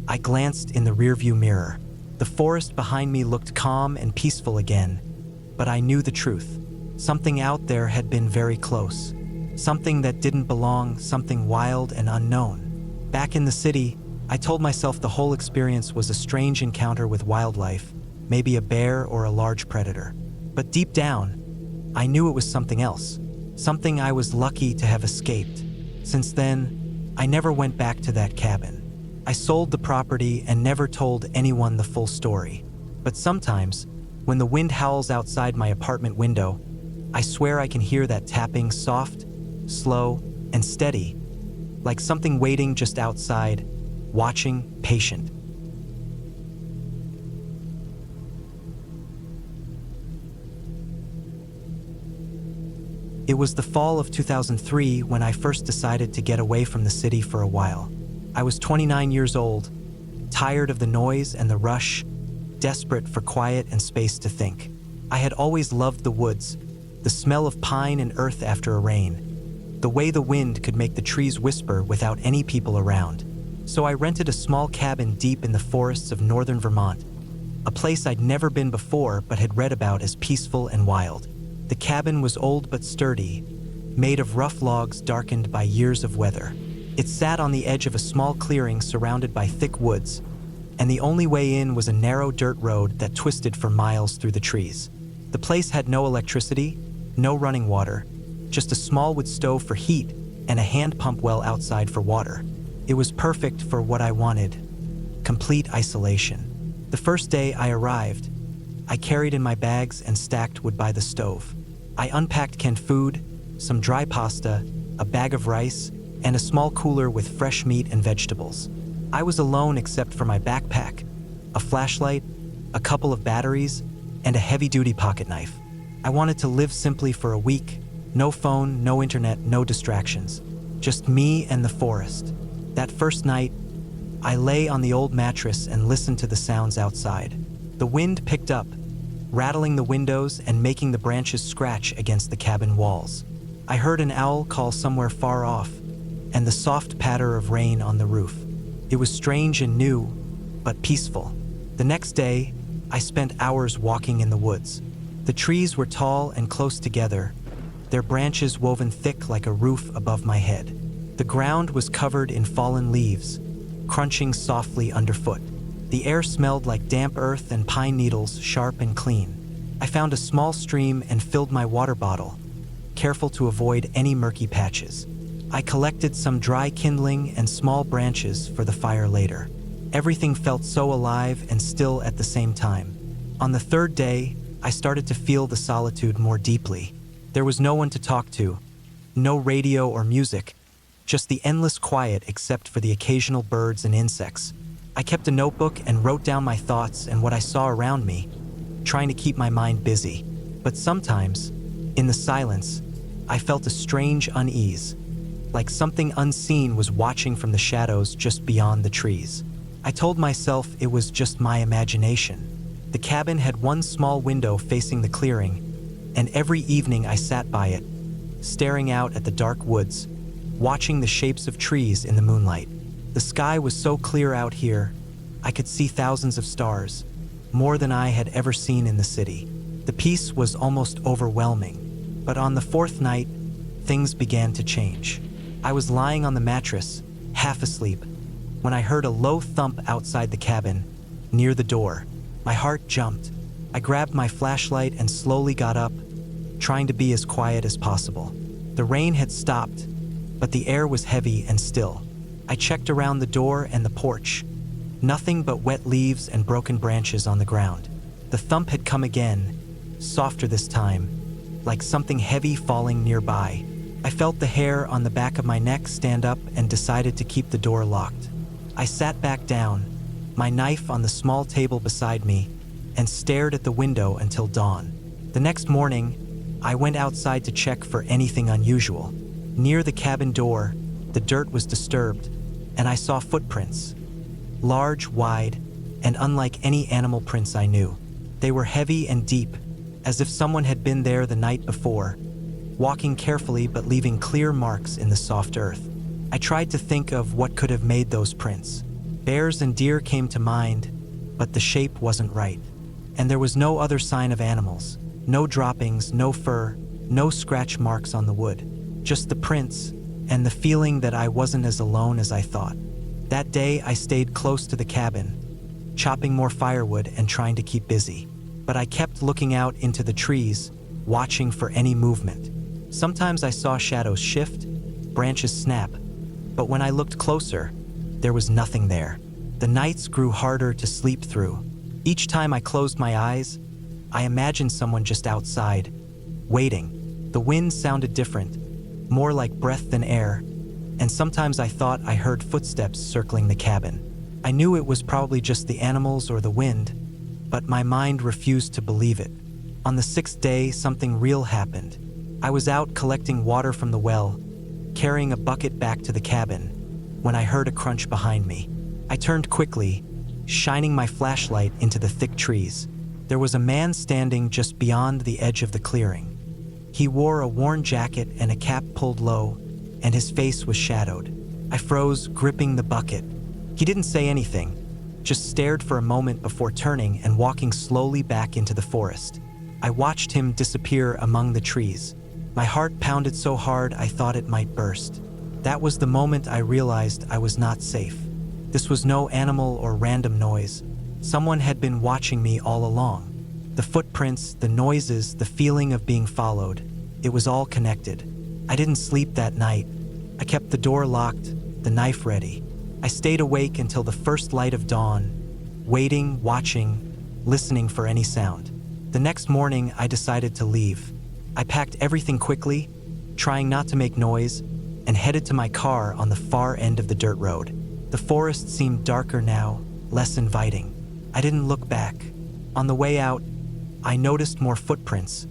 I glanced in the rearview mirror. The forest behind me looked calm and peaceful again, but I knew the truth. Something out there had been very close. Something that didn't belong, something wild and unknown. Back in the city, I told myself the whole experience was a strange encounter with wildlife, maybe a bear or a large predator. But deep down, I knew it was something else, something I was lucky to have escaped. Since then, I never went back to that cabin. I sold the property and never told anyone the full story. But sometimes, when the wind howls outside my apartment window, I swear I can hear that tapping, soft, slow, and steady, like something waiting just outside, watching, patient. It was the fall of 2003 when I first decided to get away from the city for a while. I was 29 years old, tired of the noise and the rush, desperate for quiet and space to think. I had always loved the woods, the smell of pine and earth after a rain, the way the wind could make the trees whisper without any people around. So I rented a small cabin deep in the forests of northern Vermont, a place I'd never been before but had read about as peaceful and wild. The cabin was old but sturdy, made of rough logs darkened by years of weather. It sat on the edge of a small clearing surrounded by thick woods, and the only way in was a narrow dirt road that twisted for miles through the trees. The The place had no electricity, no running water, just a small wood stove for heat and a hand pump well outside for water. It was perfect for what I wanted: complete isolation. The first day I arrived, I carried in my bags and stacked wood by the stove. I unpacked canned food, some dry pasta, a bag of rice, and a small cooler with fresh meat and vegetables. I was alone except for my backpack, a flashlight, a couple of batteries, and a heavy-duty pocket knife. I wanted to live simply for a week. No phone, no internet, no distractions. Just me and the forest. That first night, I lay on the old mattress and listened to the sounds outside. The wind picked up, rattling the windows and making the branches scratch against the cabin walls. I heard an owl call somewhere far off, and the soft patter of rain on the roof. It was strange and new, but peaceful. The next day, I spent hours walking in the woods. The trees were tall and close together, their branches woven thick like a roof above my head. The ground was covered in fallen leaves, crunching softly underfoot. The air smelled like damp earth and pine needles, sharp and clean. I found a small stream and filled my water bottle, careful to avoid any murky patches. I collected some dry kindling and small branches for the fire later. Everything felt so alive and still at the same time. On the third day, I started to feel the solitude more deeply. There was no one to talk to, no radio or music, just the endless quiet except for the occasional birds and insects. I kept a notebook and wrote down my thoughts and what I saw around me, trying to keep my mind busy. But sometimes, in the silence, I felt a strange unease, like something unseen was watching from the shadows just beyond the trees. I told myself it was just my imagination. The cabin had one small window facing the clearing, and every evening I sat by it, staring out at the dark woods, watching the shapes of trees in the moonlight. The sky was so clear out here, I could see thousands of stars, more than I had ever seen in the city. The peace was almost overwhelming, but on the fourth night, things began to change. I was lying on the mattress, half asleep, when I heard a low thump outside the cabin, near the door. My heart jumped. I grabbed my flashlight and slowly got up, trying to be as quiet as possible. The rain had stopped, but the air was heavy and still. I checked around the door and the porch. Nothing but wet leaves and broken branches on the ground. The thump had come again, softer this time, like something heavy falling nearby. I felt the hair on the back of my neck stand up and decided to keep the door locked. I sat back down, my knife on the small table beside me, and stared at the window until dawn. The next morning, I went outside to check for anything unusual. Near the cabin door, the dirt was disturbed, and I saw footprints. Large, wide, and unlike any animal prints I knew. They were heavy and deep, as if someone had been there the night before, walking carefully but leaving clear marks in the soft earth. I tried to think of what could have made those prints. Bears and deer came to mind, but the shape wasn't right. And there was no other sign of animals. No droppings, no fur, no scratch marks on the wood. Just the prints, and the feeling that I wasn't as alone as I thought. That day, I stayed close to the cabin, chopping more firewood and trying to keep busy. But I kept looking out into the trees, watching for any movement. Sometimes I saw shadows shift, branches snap, but when I looked closer, there was nothing there. The nights grew harder to sleep through. Each time I closed my eyes, I imagined someone just outside, waiting. The wind sounded different, more like breath than air, and sometimes I thought I heard footsteps circling the cabin. I knew it was probably just the animals or the wind, but my mind refused to believe it. On the sixth day, something real happened. I was out collecting water from the well, carrying a bucket back to the cabin, when I heard a crunch behind me. I turned quickly, shining my flashlight into the thick trees. There was a man standing just beyond the edge of the clearing. He wore a worn jacket and a cap pulled low, and his face was shadowed. I froze, gripping the bucket. He didn't say anything, just stared for a moment before turning and walking slowly back into the forest. I watched him disappear among the trees. My heart pounded so hard I thought it might burst. That was the moment I realized I was not safe. This was no animal or random noise. Someone had been watching me all along. The footprints, the noises, the feeling of being followed. It was all connected. I didn't sleep that night. I kept the door locked, the knife ready. I stayed awake until the first light of dawn, waiting, watching, listening for any sound. The next morning, I decided to leave. I packed everything quickly, trying not to make noise, and headed to my car on the far end of the dirt road. The forest seemed darker now, less inviting. I didn't look back. On the way out, I noticed more footprints,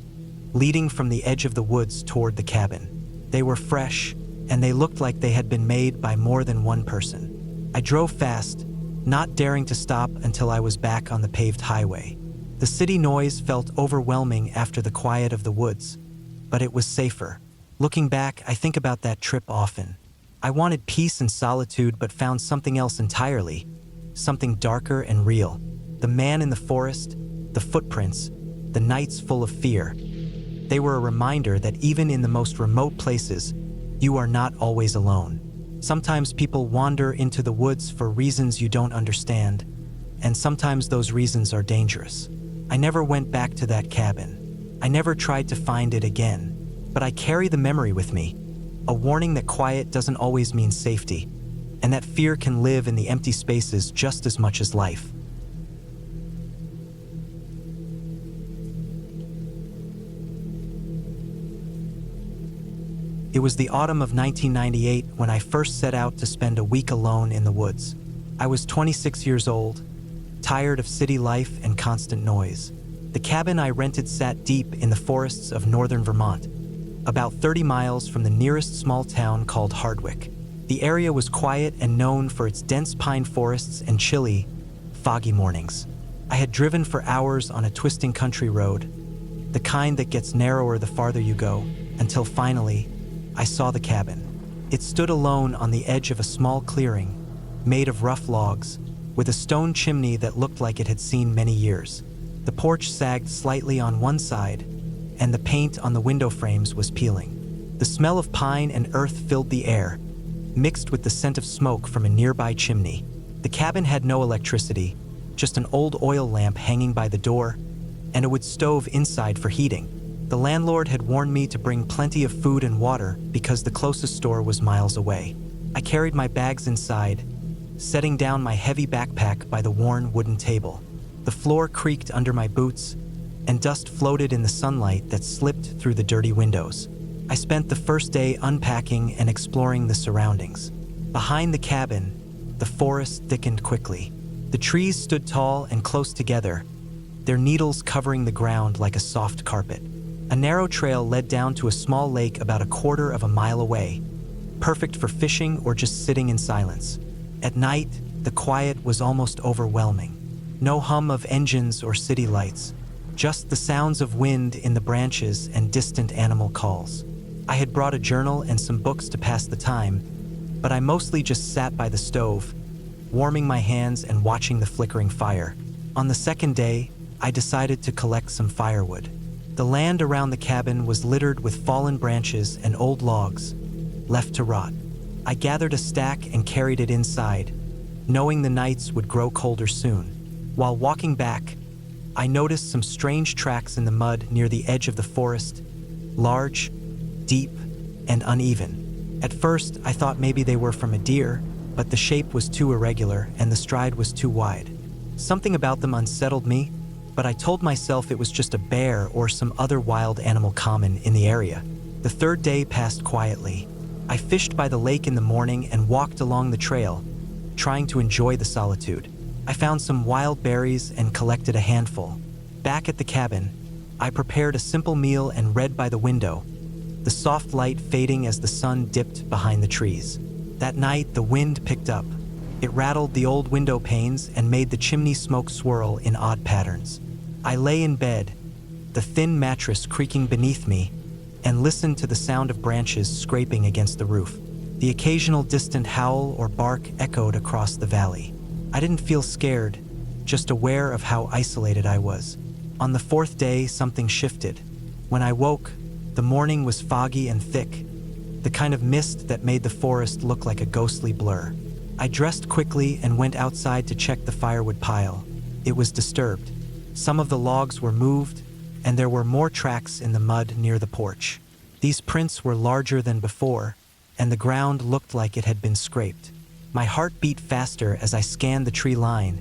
leading from the edge of the woods toward the cabin. They were fresh, and they looked like they had been made by more than one person. I drove fast, not daring to stop until I was back on the paved highway. The city noise felt overwhelming after the quiet of the woods, but it was safer. Looking back, I think about that trip often. I wanted peace and solitude, but found something else entirely, something darker and real. The man in the forest, the footprints, the nights full of fear. They were a reminder that even in the most remote places, you are not always alone. Sometimes people wander into the woods for reasons you don't understand, and sometimes those reasons are dangerous. I never went back to that cabin. I never tried to find it again, but I carry the memory with me, a warning that quiet doesn't always mean safety, and that fear can live in the empty spaces just as much as life. It was the autumn of 1998 when I first set out to spend a week alone in the woods. I was 26 years old, tired of city life and constant noise. The cabin I rented sat deep in the forests of northern Vermont, about 30 miles from the nearest small town called Hardwick. The area was quiet and known for its dense pine forests and chilly, foggy mornings. I had driven for hours on a twisting country road, the kind that gets narrower the farther you go, until finally, I saw the cabin. It stood alone on the edge of a small clearing, made of rough logs, with a stone chimney that looked like it had seen many years. The porch sagged slightly on one side, and the paint on the window frames was peeling. The smell of pine and earth filled the air, mixed with the scent of smoke from a nearby chimney. The cabin had no electricity, just an old oil lamp hanging by the door, and a wood stove inside for heating. The landlord had warned me to bring plenty of food and water because the closest store was miles away. I carried my bags inside, setting down my heavy backpack by the worn wooden table. The floor creaked under my boots, and dust floated in the sunlight that slipped through the dirty windows. I spent the first day unpacking and exploring the surroundings. Behind the cabin, the forest thickened quickly. The trees stood tall and close together, their needles covering the ground like a soft carpet. A narrow trail led down to a small lake about a quarter of a mile away, perfect for fishing or just sitting in silence. At night, the quiet was almost overwhelming. No hum of engines or city lights, just the sounds of wind in the branches and distant animal calls. I had brought a journal and some books to pass the time, but I mostly just sat by the stove, warming my hands and watching the flickering fire. On the second day, I decided to collect some firewood. The land around the cabin was littered with fallen branches and old logs, left to rot. I gathered a stack and carried it inside, knowing the nights would grow colder soon. While walking back, I noticed some strange tracks in the mud near the edge of the forest, large, deep, and uneven. At first, I thought maybe they were from a deer, but the shape was too irregular and the stride was too wide. Something about them unsettled me, but I told myself it was just a bear or some other wild animal common in the area. The third day passed quietly. I fished by the lake in the morning and walked along the trail, trying to enjoy the solitude. I found some wild berries and collected a handful. Back at the cabin, I prepared a simple meal and read by the window, the soft light fading as the sun dipped behind the trees. That night, the wind picked up. It rattled the old window panes and made the chimney smoke swirl in odd patterns. I lay in bed, the thin mattress creaking beneath me, and listened to the sound of branches scraping against the roof. The occasional distant howl or bark echoed across the valley. I didn't feel scared, just aware of how isolated I was. On the fourth day, something shifted. When I woke, the morning was foggy and thick, the kind of mist that made the forest look like a ghostly blur. I dressed quickly and went outside to check the firewood pile. It was disturbed. Some of the logs were moved, and there were more tracks in the mud near the porch. These prints were larger than before, and the ground looked like it had been scraped. My heart beat faster as I scanned the tree line,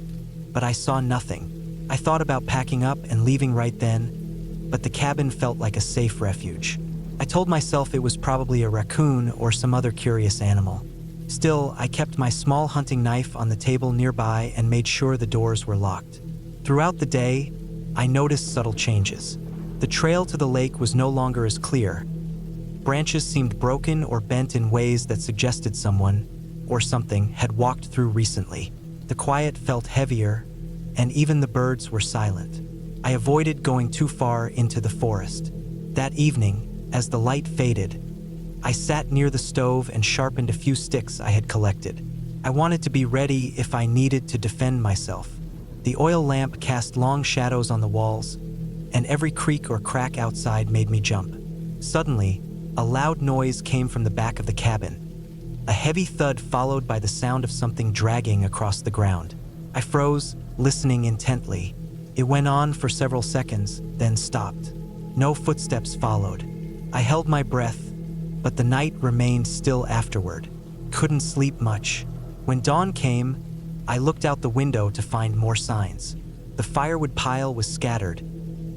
but I saw nothing. I thought about packing up and leaving right then, but the cabin felt like a safe refuge. I told myself it was probably a raccoon or some other curious animal. Still, I kept my small hunting knife on the table nearby and made sure the doors were locked. Throughout the day, I noticed subtle changes. The trail to the lake was no longer as clear. Branches seemed broken or bent in ways that suggested someone, or something, had walked through recently. The quiet felt heavier, and even the birds were silent. I avoided going too far into the forest. That evening, as the light faded, I sat near the stove and sharpened a few sticks I had collected. I wanted to be ready if I needed to defend myself. The oil lamp cast long shadows on the walls, and every creak or crack outside made me jump. Suddenly, a loud noise came from the back of the cabin. A heavy thud followed by the sound of something dragging across the ground. I froze, listening intently. It went on for several seconds, then stopped. No footsteps followed. I held my breath, but the night remained still afterward. Couldn't sleep much. When dawn came, I looked out the window to find more signs. The firewood pile was scattered,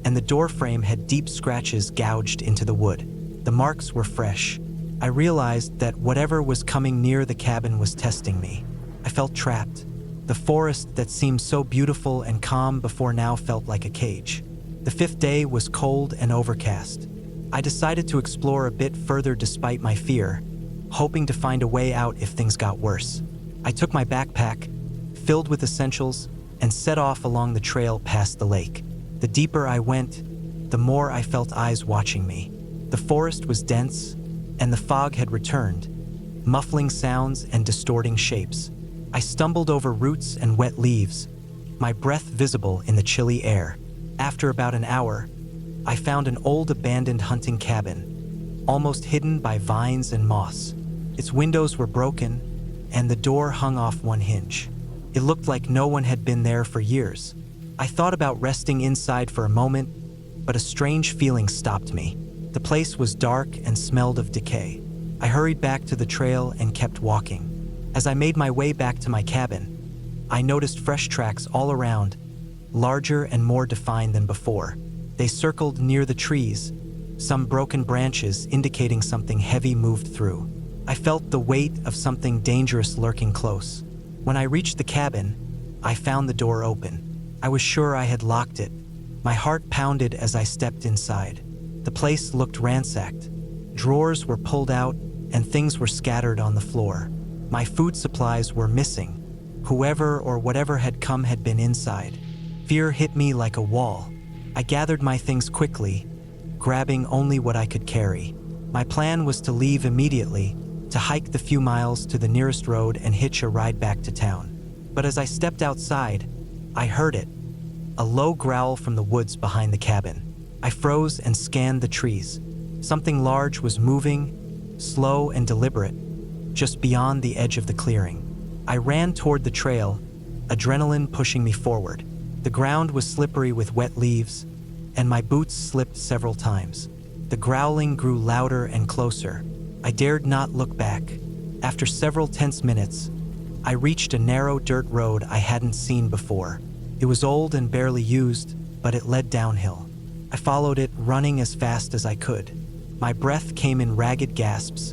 and the doorframe had deep scratches gouged into the wood. The marks were fresh. I realized that whatever was coming near the cabin was testing me. I felt trapped. The forest that seemed so beautiful and calm before now felt like a cage. The fifth day was cold and overcast. I decided to explore a bit further despite my fear, hoping to find a way out if things got worse. I took my backpack, filled with essentials, and set off along the trail past the lake. The deeper I went, the more I felt eyes watching me. The forest was dense, and the fog had returned, muffling sounds and distorting shapes. I stumbled over roots and wet leaves, my breath visible in the chilly air. After about an hour, I found an old abandoned hunting cabin, almost hidden by vines and moss. Its windows were broken, and the door hung off one hinge. It looked like no one had been there for years. I thought about resting inside for a moment, but a strange feeling stopped me. The place was dark and smelled of decay. I hurried back to the trail and kept walking. As I made my way back to my cabin, I noticed fresh tracks all around, larger and more defined than before. They circled near the trees, some broken branches indicating something heavy moved through. I felt the weight of something dangerous lurking close. When I reached the cabin, I found the door open. I was sure I had locked it. My heart pounded as I stepped inside. The place looked ransacked. Drawers were pulled out, and things were scattered on the floor. My food supplies were missing. Whoever or whatever had come had been inside. Fear hit me like a wall. I gathered my things quickly, grabbing only what I could carry. My plan was to leave immediately, to hike the few miles to the nearest road and hitch a ride back to town. But as I stepped outside, I heard it, a low growl from the woods behind the cabin. I froze and scanned the trees. Something large was moving, slow and deliberate, just beyond the edge of the clearing. I ran toward the trail, adrenaline pushing me forward. The ground was slippery with wet leaves, and my boots slipped several times. The growling grew louder and closer. I dared not look back. After several tense minutes, I reached a narrow dirt road I hadn't seen before. It was old and barely used, but it led downhill. I followed it, running as fast as I could. My breath came in ragged gasps,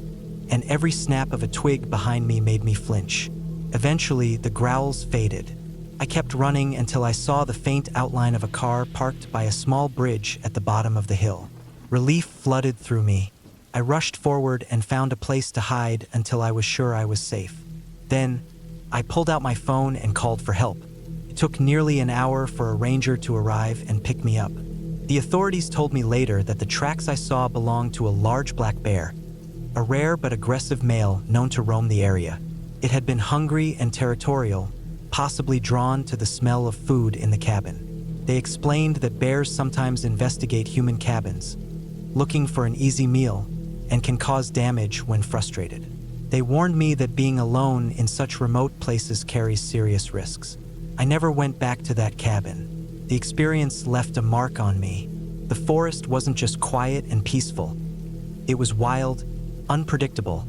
and every snap of a twig behind me made me flinch. Eventually, the growls faded. I kept running until I saw the faint outline of a car parked by a small bridge at the bottom of the hill. Relief flooded through me. I rushed forward and found a place to hide until I was sure I was safe. Then, I pulled out my phone and called for help. It took nearly an hour for a ranger to arrive and pick me up. The authorities told me later that the tracks I saw belonged to a large black bear, a rare but aggressive male known to roam the area. It had been hungry and territorial, possibly drawn to the smell of food in the cabin. They explained that bears sometimes investigate human cabins, looking for an easy meal, and can cause damage when frustrated. They warned me that being alone in such remote places carries serious risks. I never went back to that cabin, The experience left a mark on me. The forest wasn't just quiet and peaceful. It was wild, unpredictable,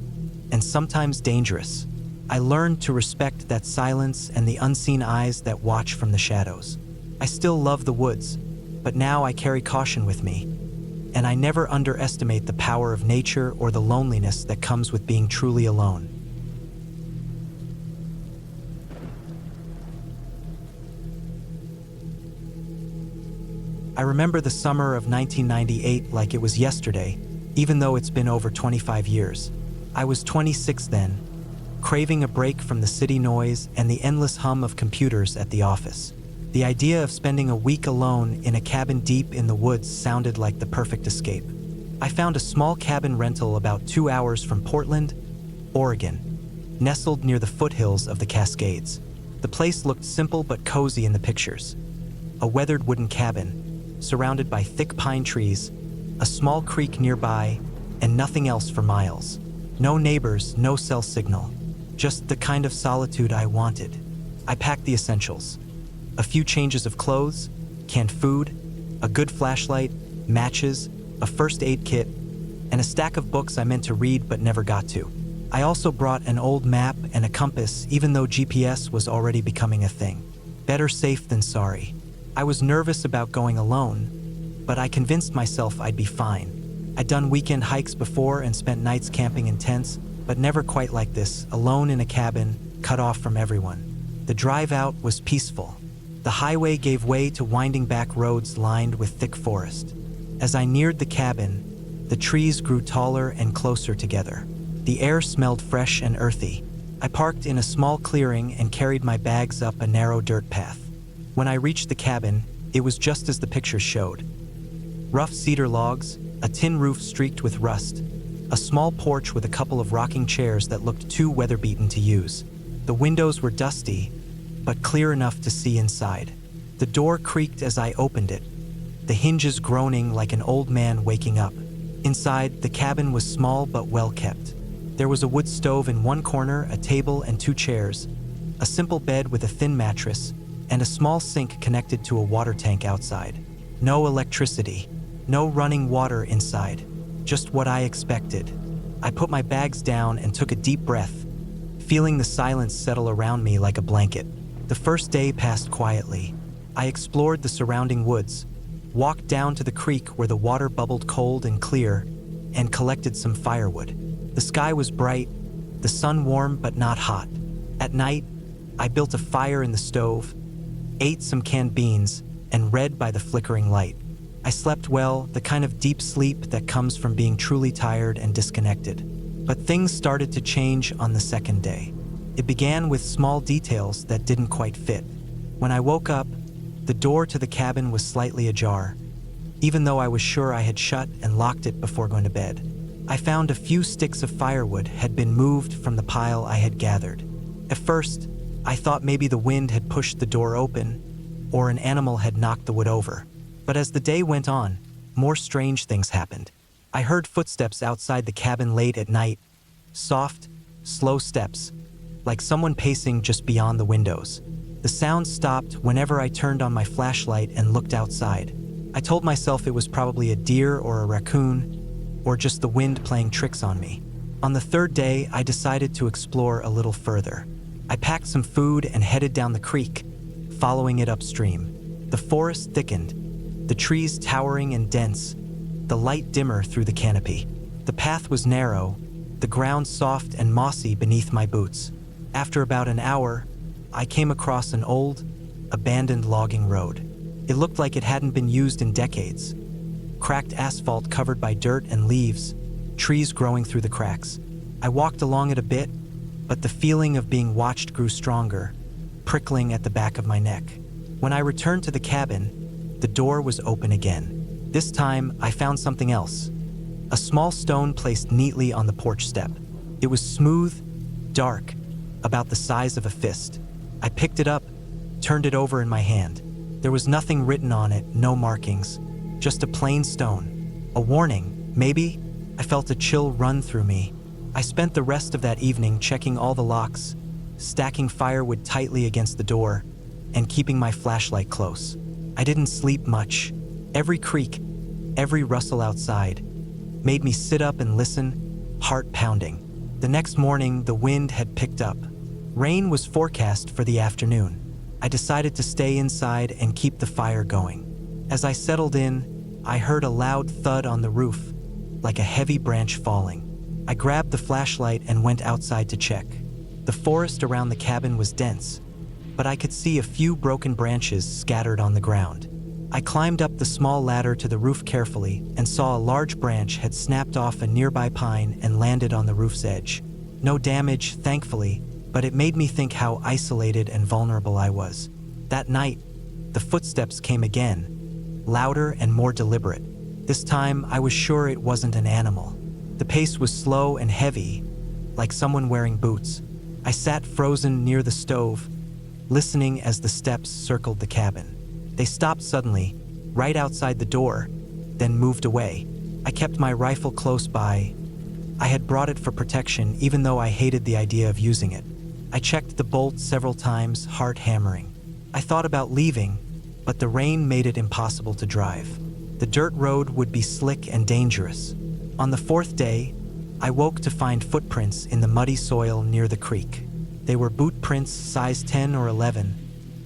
and sometimes dangerous. I learned to respect that silence and the unseen eyes that watch from the shadows. I still love the woods, but now I carry caution with me. And I never underestimate the power of nature or the loneliness that comes with being truly alone. I remember the summer of 1998 like it was yesterday, even though it's been over 25 years. I was 26 then, craving a break from the city noise and the endless hum of computers at the office. The idea of spending a week alone in a cabin deep in the woods sounded like the perfect escape. I found a small cabin rental about 2 hours from Portland, Oregon, nestled near the foothills of the Cascades. The place looked simple but cozy in the pictures. A weathered wooden cabin, surrounded by thick pine trees, a small creek nearby, and nothing else for miles. No neighbors, no cell signal. Just the kind of solitude I wanted. I packed the essentials. A few changes of clothes, canned food, a good flashlight, matches, a first aid kit, and a stack of books I meant to read but never got to. I also brought an old map and a compass, even though GPS was already becoming a thing. Better safe than sorry. I was nervous about going alone, but I convinced myself I'd be fine. I'd done weekend hikes before and spent nights camping in tents, but never quite like this, alone in a cabin, cut off from everyone. The drive out was peaceful. The highway gave way to winding back roads lined with thick forest. As I neared the cabin, the trees grew taller and closer together. The air smelled fresh and earthy. I parked in a small clearing and carried my bags up a narrow dirt path. When I reached the cabin, it was just as the pictures showed. Rough cedar logs, a tin roof streaked with rust, a small porch with a couple of rocking chairs that looked too weather-beaten to use. The windows were dusty, but clear enough to see inside. The door creaked as I opened it, the hinges groaning like an old man waking up. Inside, the cabin was small but well kept. There was a wood stove in one corner, a table and 2 chairs, a simple bed with a thin mattress, and a small sink connected to a water tank outside. No electricity, no running water inside, just what I expected. I put my bags down and took a deep breath, feeling the silence settle around me like a blanket. The first day passed quietly. I explored the surrounding woods, walked down to the creek where the water bubbled cold and clear, and collected some firewood. The sky was bright, the sun warm but not hot. At night, I built a fire in the stove, ate some canned beans, and read by the flickering light. I slept well, the kind of deep sleep that comes from being truly tired and disconnected. But things started to change on the second day. It began with small details that didn't quite fit. When I woke up, the door to the cabin was slightly ajar, even though I was sure I had shut and locked it before going to bed. I found a few sticks of firewood had been moved from the pile I had gathered. At first, I thought maybe the wind had pushed the door open, or an animal had knocked the wood over. But as the day went on, more strange things happened. I heard footsteps outside the cabin late at night, soft, slow steps, like someone pacing just beyond the windows. The sound stopped whenever I turned on my flashlight and looked outside. I told myself it was probably a deer or a raccoon, or just the wind playing tricks on me. On the third day, I decided to explore a little further. I packed some food and headed down the creek, following it upstream. The forest thickened, the trees towering and dense, the light dimmer through the canopy. The path was narrow, the ground soft and mossy beneath my boots. After about an hour, I came across an old, abandoned logging road. It looked like it hadn't been used in decades. Cracked asphalt covered by dirt and leaves, trees growing through the cracks. I walked along it a bit, but the feeling of being watched grew stronger, prickling at the back of my neck. When I returned to the cabin, the door was open again. This time, I found something else. A small stone placed neatly on the porch step. It was smooth, dark, about the size of a fist. I picked it up, turned it over in my hand. There was nothing written on it, no markings, just a plain stone. A warning, maybe? I felt a chill run through me. I spent the rest of that evening checking all the locks, stacking firewood tightly against the door, and keeping my flashlight close. I didn't sleep much. Every creak, every rustle outside made me sit up and listen, heart pounding. The next morning, the wind had picked up. Rain was forecast for the afternoon. I decided to stay inside and keep the fire going. As I settled in, I heard a loud thud on the roof, like a heavy branch falling. I grabbed the flashlight and went outside to check. The forest around the cabin was dense, but I could see a few broken branches scattered on the ground. I climbed up the small ladder to the roof carefully and saw a large branch had snapped off a nearby pine and landed on the roof's edge. No damage, thankfully, but it made me think how isolated and vulnerable I was. That night, the footsteps came again, louder and more deliberate. This time, I was sure it wasn't an animal. The pace was slow and heavy, like someone wearing boots. I sat frozen near the stove, listening as the steps circled the cabin. They stopped suddenly, right outside the door, then moved away. I kept my rifle close by. I had brought it for protection, even though I hated the idea of using it. I checked the bolt several times, heart hammering. I thought about leaving, but the rain made it impossible to drive. The dirt road would be slick and dangerous. On the fourth day, I woke to find footprints in the muddy soil near the creek. They were boot prints size 10 or 11,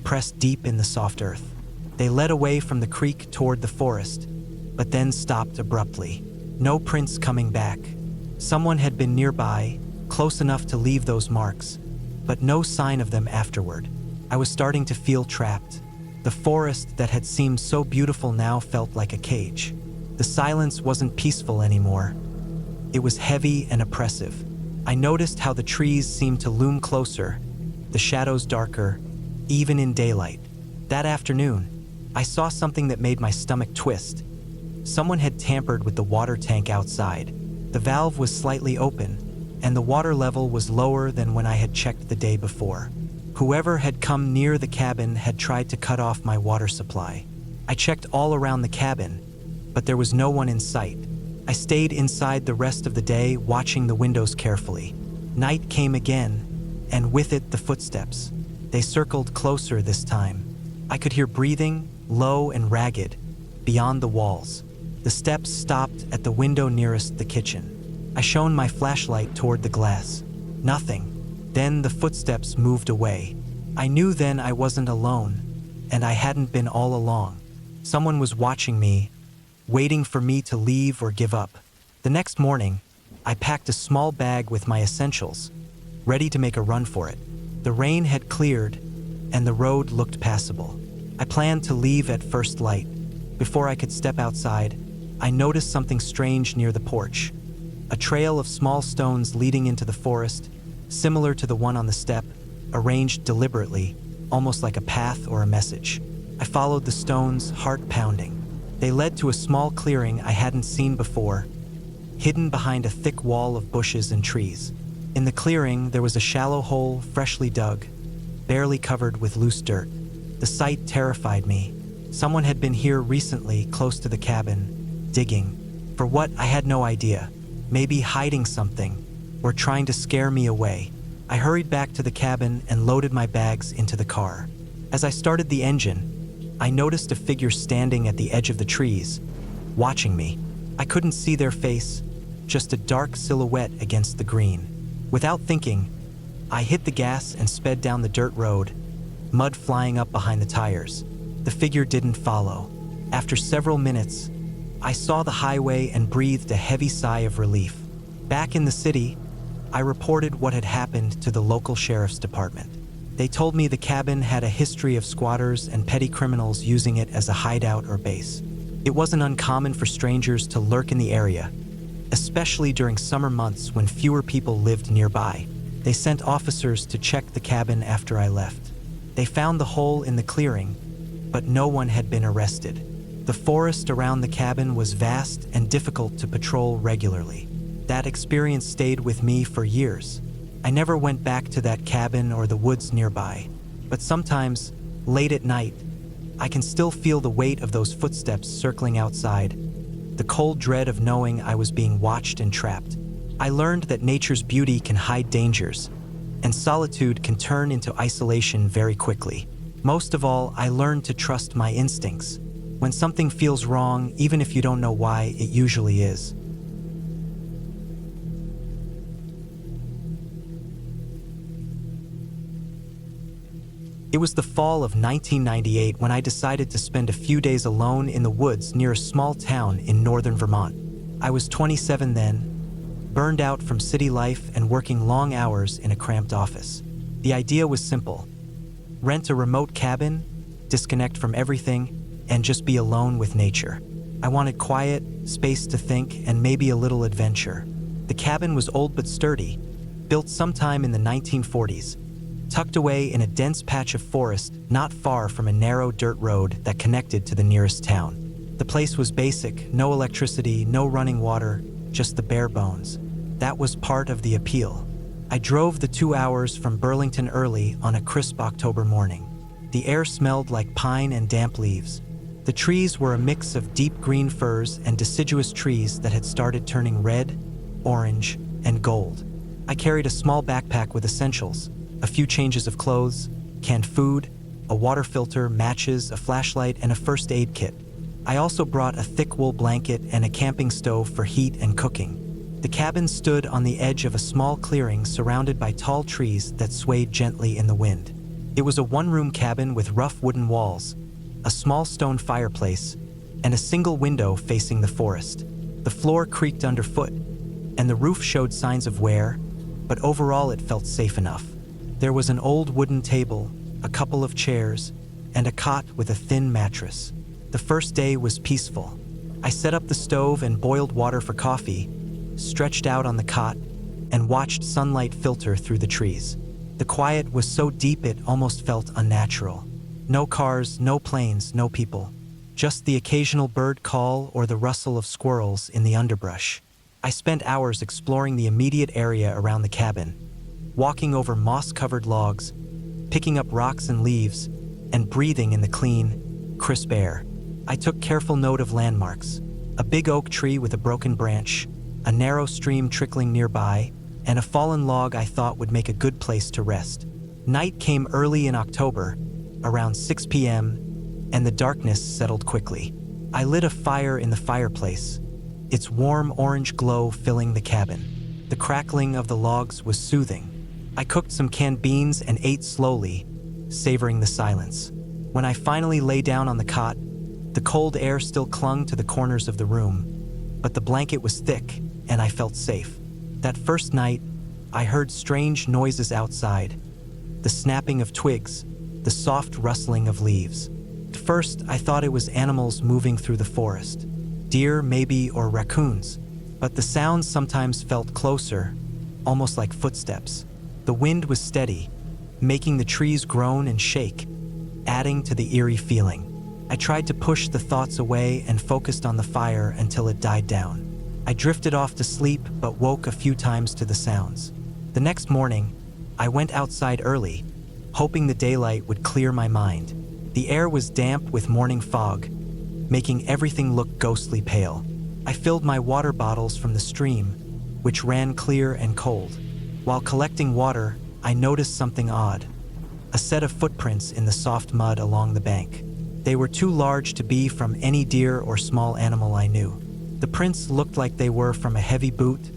pressed deep in the soft earth. They led away from the creek toward the forest, but then stopped abruptly. No prints coming back. Someone had been nearby, close enough to leave those marks, but no sign of them afterward. I was starting to feel trapped. The forest that had seemed so beautiful now felt like a cage. The silence wasn't peaceful anymore. It was heavy and oppressive. I noticed how the trees seemed to loom closer, the shadows darker, even in daylight. That afternoon, I saw something that made my stomach twist. Someone had tampered with the water tank outside. The valve was slightly open, and the water level was lower than when I had checked the day before. Whoever had come near the cabin had tried to cut off my water supply. I checked all around the cabin, but there was no one in sight. I stayed inside the rest of the day, watching the windows carefully. Night came again, and with it the footsteps. They circled closer this time. I could hear breathing, low and ragged, beyond the walls. The steps stopped at the window nearest the kitchen. I shone my flashlight toward the glass. Nothing. Then the footsteps moved away. I knew then I wasn't alone, and I hadn't been all along. Someone was watching me, waiting for me to leave or give up. The next morning, I packed a small bag with my essentials, ready to make a run for it. The rain had cleared, and the road looked passable. I planned to leave at first light. Before I could step outside, I noticed something strange near the porch. A trail of small stones leading into the forest, similar to the one on the step, arranged deliberately, almost like a path or a message. I followed the stones, heart pounding. They led to a small clearing I hadn't seen before, hidden behind a thick wall of bushes and trees. In the clearing, there was a shallow hole, freshly dug, barely covered with loose dirt. The sight terrified me. Someone had been here recently, close to the cabin, digging. For what, I had no idea. Maybe hiding something, or trying to scare me away. I hurried back to the cabin and loaded my bags into the car. As I started the engine, I noticed a figure standing at the edge of the trees, watching me. I couldn't see their face, just a dark silhouette against the green. Without thinking, I hit the gas and sped down the dirt road, mud flying up behind the tires. The figure didn't follow. After several minutes, I saw the highway and breathed a heavy sigh of relief. Back in the city, I reported what had happened to the local sheriff's department. They told me the cabin had a history of squatters and petty criminals using it as a hideout or base. It wasn't uncommon for strangers to lurk in the area, especially during summer months when fewer people lived nearby. They sent officers to check the cabin after I left. They found the hole in the clearing, but no one had been arrested. The forest around the cabin was vast and difficult to patrol regularly. That experience stayed with me for years. I never went back to that cabin or the woods nearby, but sometimes, late at night, I can still feel the weight of those footsteps circling outside, the cold dread of knowing I was being watched and trapped. I learned that nature's beauty can hide dangers, and solitude can turn into isolation very quickly. Most of all, I learned to trust my instincts. When something feels wrong, even if you don't know why, it usually is. It was the fall of 1998 when I decided to spend a few days alone in the woods near a small town in northern Vermont. I was 27 then, burned out from city life and working long hours in a cramped office. The idea was simple: rent a remote cabin, disconnect from everything, and just be alone with nature. I wanted quiet, space to think, and maybe a little adventure. The cabin was old but sturdy, built sometime in the 1940s, tucked away in a dense patch of forest not far from a narrow dirt road that connected to the nearest town. The place was basic: no electricity, no running water, just the bare bones. That was part of the appeal. I drove the 2 hours from Burlington early on a crisp October morning. The air smelled like pine and damp leaves. The trees were a mix of deep green firs and deciduous trees that had started turning red, orange, and gold. I carried a small backpack with essentials: a few changes of clothes, canned food, a water filter, matches, a flashlight, and a first aid kit. I also brought a thick wool blanket and a camping stove for heat and cooking. The cabin stood on the edge of a small clearing surrounded by tall trees that swayed gently in the wind. It was a one-room cabin with rough wooden walls, a small stone fireplace, and a single window facing the forest. The floor creaked underfoot, and the roof showed signs of wear, but overall it felt safe enough. There was an old wooden table, a couple of chairs, and a cot with a thin mattress. The first day was peaceful. I set up the stove and boiled water for coffee, stretched out on the cot, and watched sunlight filter through the trees. The quiet was so deep it almost felt unnatural. No cars, no planes, no people. Just the occasional bird call or the rustle of squirrels in the underbrush. I spent hours exploring the immediate area around the cabin, walking over moss-covered logs, picking up rocks and leaves, and breathing in the clean, crisp air. I took careful note of landmarks: a big oak tree with a broken branch, a narrow stream trickling nearby, and a fallen log I thought would make a good place to rest. Night came early in October, around 6 p.m., and the darkness settled quickly. I lit a fire in the fireplace, its warm orange glow filling the cabin. The crackling of the logs was soothing. I cooked some canned beans and ate slowly, savoring the silence. When I finally lay down on the cot, the cold air still clung to the corners of the room, but the blanket was thick, and I felt safe. That first night, I heard strange noises outside: the snapping of twigs, the soft rustling of leaves. At first, I thought it was animals moving through the forest. Deer, maybe, or raccoons. But the sounds sometimes felt closer, almost like footsteps. The wind was steady, making the trees groan and shake, adding to the eerie feeling. I tried to push the thoughts away and focused on the fire until it died down. I drifted off to sleep but woke a few times to the sounds. The next morning, I went outside early, hoping the daylight would clear my mind. The air was damp with morning fog, making everything look ghostly pale. I filled my water bottles from the stream, which ran clear and cold. While collecting water, I noticed something odd: a set of footprints in the soft mud along the bank. They were too large to be from any deer or small animal I knew. The prints looked like they were from a heavy boot,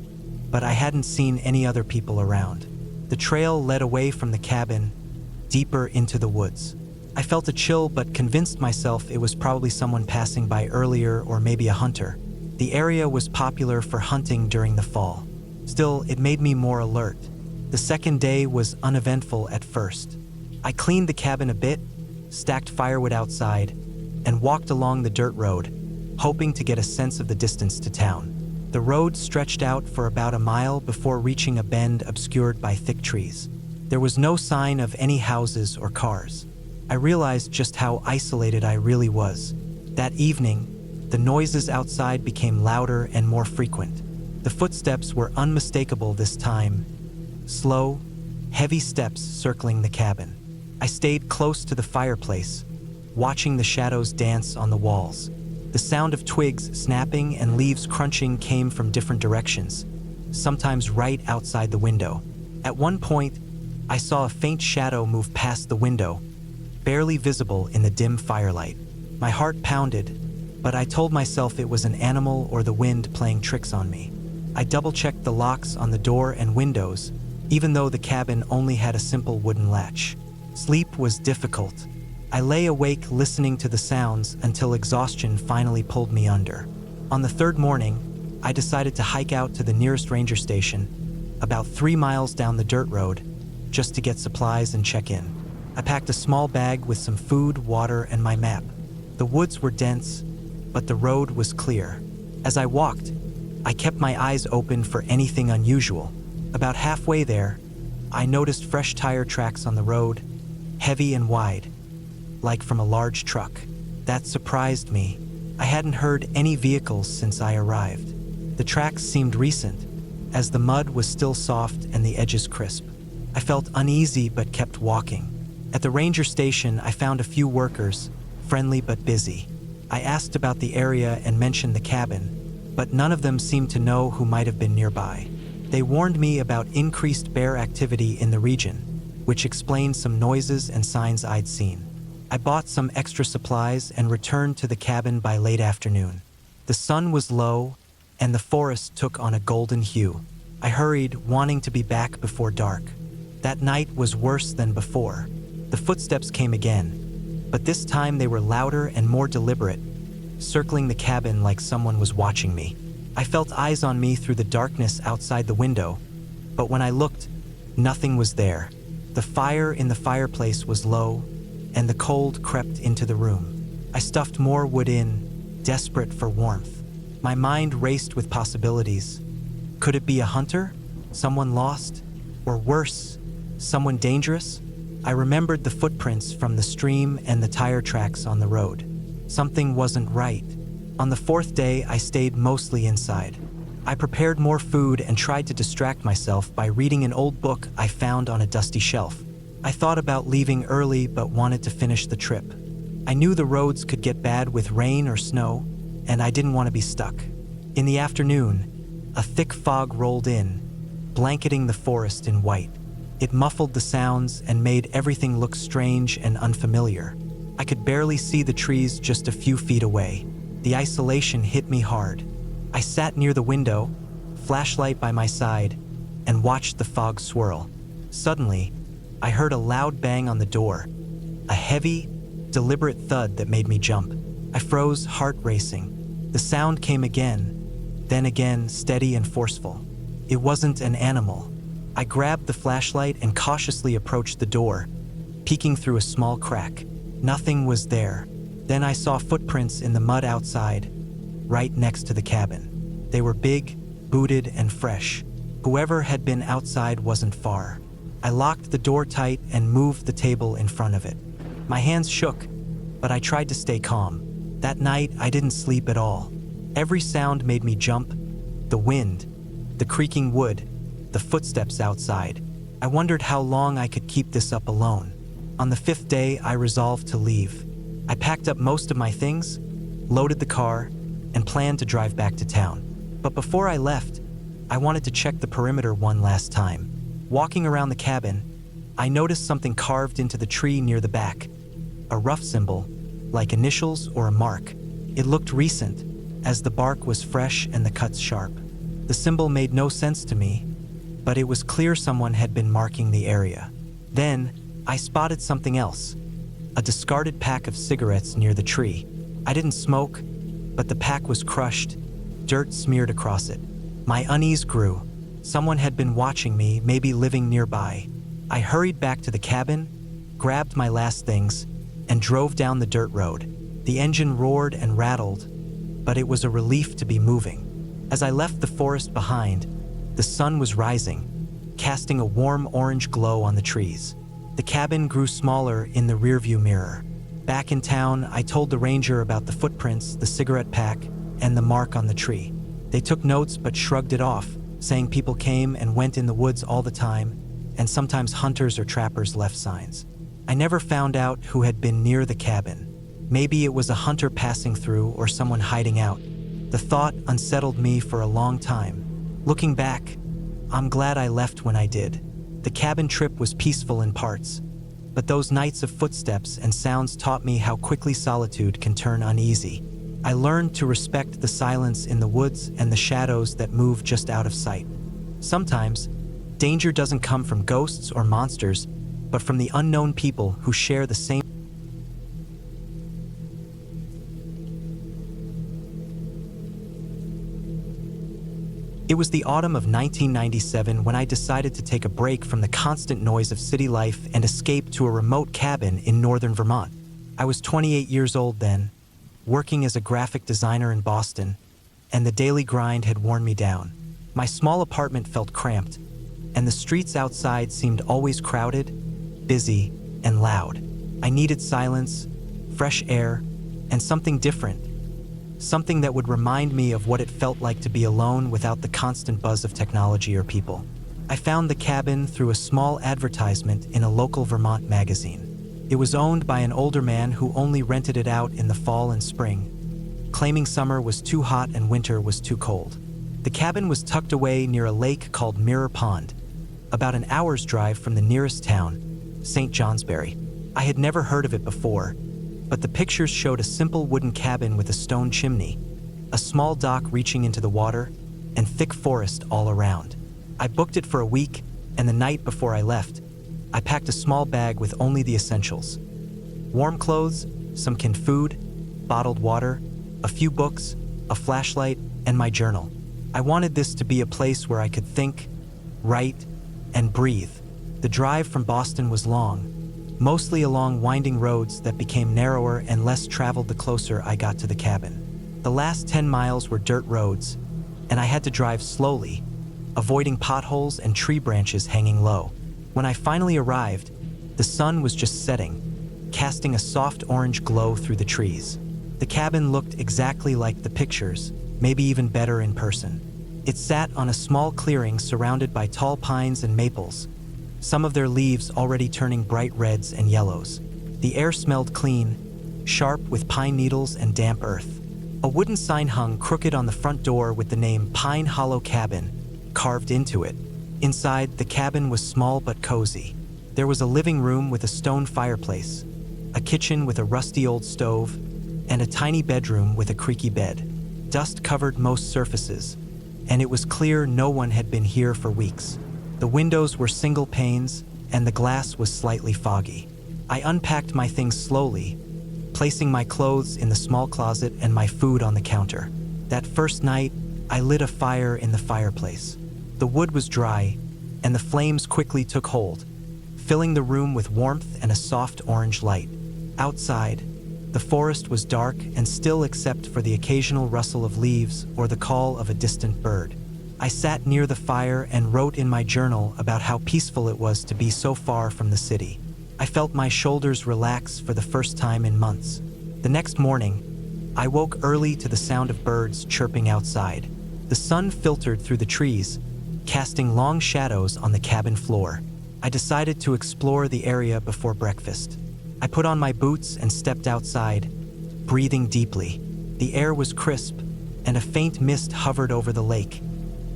but I hadn't seen any other people around. The trail led away from the cabin, deeper into the woods. I felt a chill but convinced myself it was probably someone passing by earlier or maybe a hunter. The area was popular for hunting during the fall. Still, it made me more alert. The second day was uneventful at first. I cleaned the cabin a bit, stacked firewood outside, and walked along the dirt road, hoping to get a sense of the distance to town. The road stretched out for about a mile before reaching a bend obscured by thick trees. There was no sign of any houses or cars. I realized just how isolated I really was. That evening, the noises outside became louder and more frequent. The footsteps were unmistakable this time: slow, heavy steps circling the cabin. I stayed close to the fireplace, watching the shadows dance on the walls. The sound of twigs snapping and leaves crunching came from different directions, sometimes right outside the window. At one point, I saw a faint shadow move past the window, barely visible in the dim firelight. My heart pounded, but I told myself it was an animal or the wind playing tricks on me. I double-checked the locks on the door and windows, even though the cabin only had a simple wooden latch. Sleep was difficult. I lay awake listening to the sounds until exhaustion finally pulled me under. On the third morning, I decided to hike out to the nearest ranger station, about 3 miles down the dirt road, just to get supplies and check in. I packed a small bag with some food, water, and my map. The woods were dense, but the road was clear. As I walked, I kept my eyes open for anything unusual. About halfway there, I noticed fresh tire tracks on the road, heavy and wide, like from a large truck. That surprised me. I hadn't heard any vehicles since I arrived. The tracks seemed recent, as the mud was still soft and the edges crisp. I felt uneasy but kept walking. At the ranger station, I found a few workers, friendly but busy. I asked about the area and mentioned the cabin, but none of them seemed to know who might have been nearby. They warned me about increased bear activity in the region, which explained some noises and signs I'd seen. I bought some extra supplies and returned to the cabin by late afternoon. The sun was low, and the forest took on a golden hue. I hurried, wanting to be back before dark. That night was worse than before. The footsteps came again, but this time they were louder and more deliberate, circling the cabin like someone was watching me. I felt eyes on me through the darkness outside the window, but when I looked, nothing was there. The fire in the fireplace was low, and the cold crept into the room. I stuffed more wood in, desperate for warmth. My mind raced with possibilities. Could it be a hunter? Someone lost? Or worse, someone dangerous? I remembered the footprints from the stream and the tire tracks on the road. Something wasn't right. On the fourth day, I stayed mostly inside. I prepared more food and tried to distract myself by reading an old book I found on a dusty shelf. I thought about leaving early but wanted to finish the trip. I knew the roads could get bad with rain or snow, and I didn't want to be stuck. In the afternoon, a thick fog rolled in, blanketing the forest in white. It muffled the sounds and made everything look strange and unfamiliar. I could barely see the trees just a few feet away. The isolation hit me hard. I sat near the window, flashlight by my side, and watched the fog swirl. Suddenly, I heard a loud bang on the door, a heavy, deliberate thud that made me jump. I froze, heart racing. The sound came again, then again, steady and forceful. It wasn't an animal. I grabbed the flashlight and cautiously approached the door, peeking through a small crack. Nothing was there. Then I saw footprints in the mud outside, right next to the cabin. They were big, booted, and fresh. Whoever had been outside wasn't far. I locked the door tight and moved the table in front of it. My hands shook, but I tried to stay calm. That night, I didn't sleep at all. Every sound made me jump. The wind, the creaking wood, the footsteps outside. I wondered how long I could keep this up alone. On the fifth day, I resolved to leave. I packed up most of my things, loaded the car, and planned to drive back to town. But before I left, I wanted to check the perimeter one last time. Walking around the cabin, I noticed something carved into the tree near the back. A rough symbol, like initials or a mark. It looked recent, as the bark was fresh and the cuts sharp. The symbol made no sense to me, but it was clear someone had been marking the area. Then, I spotted something else, a discarded pack of cigarettes near the tree. I didn't smoke, but the pack was crushed, dirt smeared across it. My unease grew. Someone had been watching me, maybe living nearby. I hurried back to the cabin, grabbed my last things, and drove down the dirt road. The engine roared and rattled, but it was a relief to be moving. As I left the forest behind, the sun was rising, casting a warm orange glow on the trees. The cabin grew smaller in the rearview mirror. Back in town, I told the ranger about the footprints, the cigarette pack, and the mark on the tree. They took notes but shrugged it off, saying people came and went in the woods all the time, and sometimes hunters or trappers left signs. I never found out who had been near the cabin. Maybe it was a hunter passing through or someone hiding out. The thought unsettled me for a long time. Looking back, I'm glad I left when I did. The cabin trip was peaceful in parts, But those nights of footsteps and sounds taught me how quickly solitude can turn uneasy. I learned to respect the silence in the woods and the shadows that move just out of sight. Sometimes, danger doesn't come from ghosts or monsters, but from the unknown people who share the same. It was the autumn of 1997 when I decided to take a break from the constant noise of city life and escape to a remote cabin in northern Vermont. I was 28 years old then, working as a graphic designer in Boston, and the daily grind had worn me down. My small apartment felt cramped, and the streets outside seemed always crowded, busy, and loud. I needed silence, fresh air, and something different. Something that would remind me of what it felt like to be alone without the constant buzz of technology or people. I found the cabin through a small advertisement in a local Vermont magazine. It was owned by an older man who only rented it out in the fall and spring, claiming summer was too hot and winter was too cold. The cabin was tucked away near a lake called Mirror Pond, about an hour's drive from the nearest town, St. Johnsbury. I had never heard of it before, but the pictures showed a simple wooden cabin with a stone chimney, a small dock reaching into the water, and thick forest all around. I booked it for a week, and the night before I left, I packed a small bag with only the essentials: warm clothes, some canned food, bottled water, a few books, a flashlight, and my journal. I wanted this to be a place where I could think, write, and breathe. The drive from Boston was long, mostly along winding roads that became narrower and less traveled the closer I got to the cabin. The last 10 miles were dirt roads, and I had to drive slowly, avoiding potholes and tree branches hanging low. When I finally arrived, the sun was just setting, casting a soft orange glow through the trees. The cabin looked exactly like the pictures, maybe even better in person. It sat on a small clearing surrounded by tall pines and maples, some of their leaves already turning bright reds and yellows. The air smelled clean, sharp with pine needles and damp earth. A wooden sign hung crooked on the front door with the name Pine Hollow Cabin carved into it. Inside, the cabin was small but cozy. There was a living room with a stone fireplace, a kitchen with a rusty old stove, and a tiny bedroom with a creaky bed. Dust covered most surfaces, and it was clear no one had been here for weeks. The windows were single panes, and the glass was slightly foggy. I unpacked my things slowly, placing my clothes in the small closet and my food on the counter. That first night, I lit a fire in the fireplace. The wood was dry, and the flames quickly took hold, filling the room with warmth and a soft orange light. Outside, the forest was dark and still except for the occasional rustle of leaves or the call of a distant bird. I sat near the fire and wrote in my journal about how peaceful it was to be so far from the city. I felt my shoulders relax for the first time in months. The next morning, I woke early to the sound of birds chirping outside. The sun filtered through the trees, casting long shadows on the cabin floor. I decided to explore the area before breakfast. I put on my boots and stepped outside, breathing deeply. The air was crisp, and a faint mist hovered over the lake,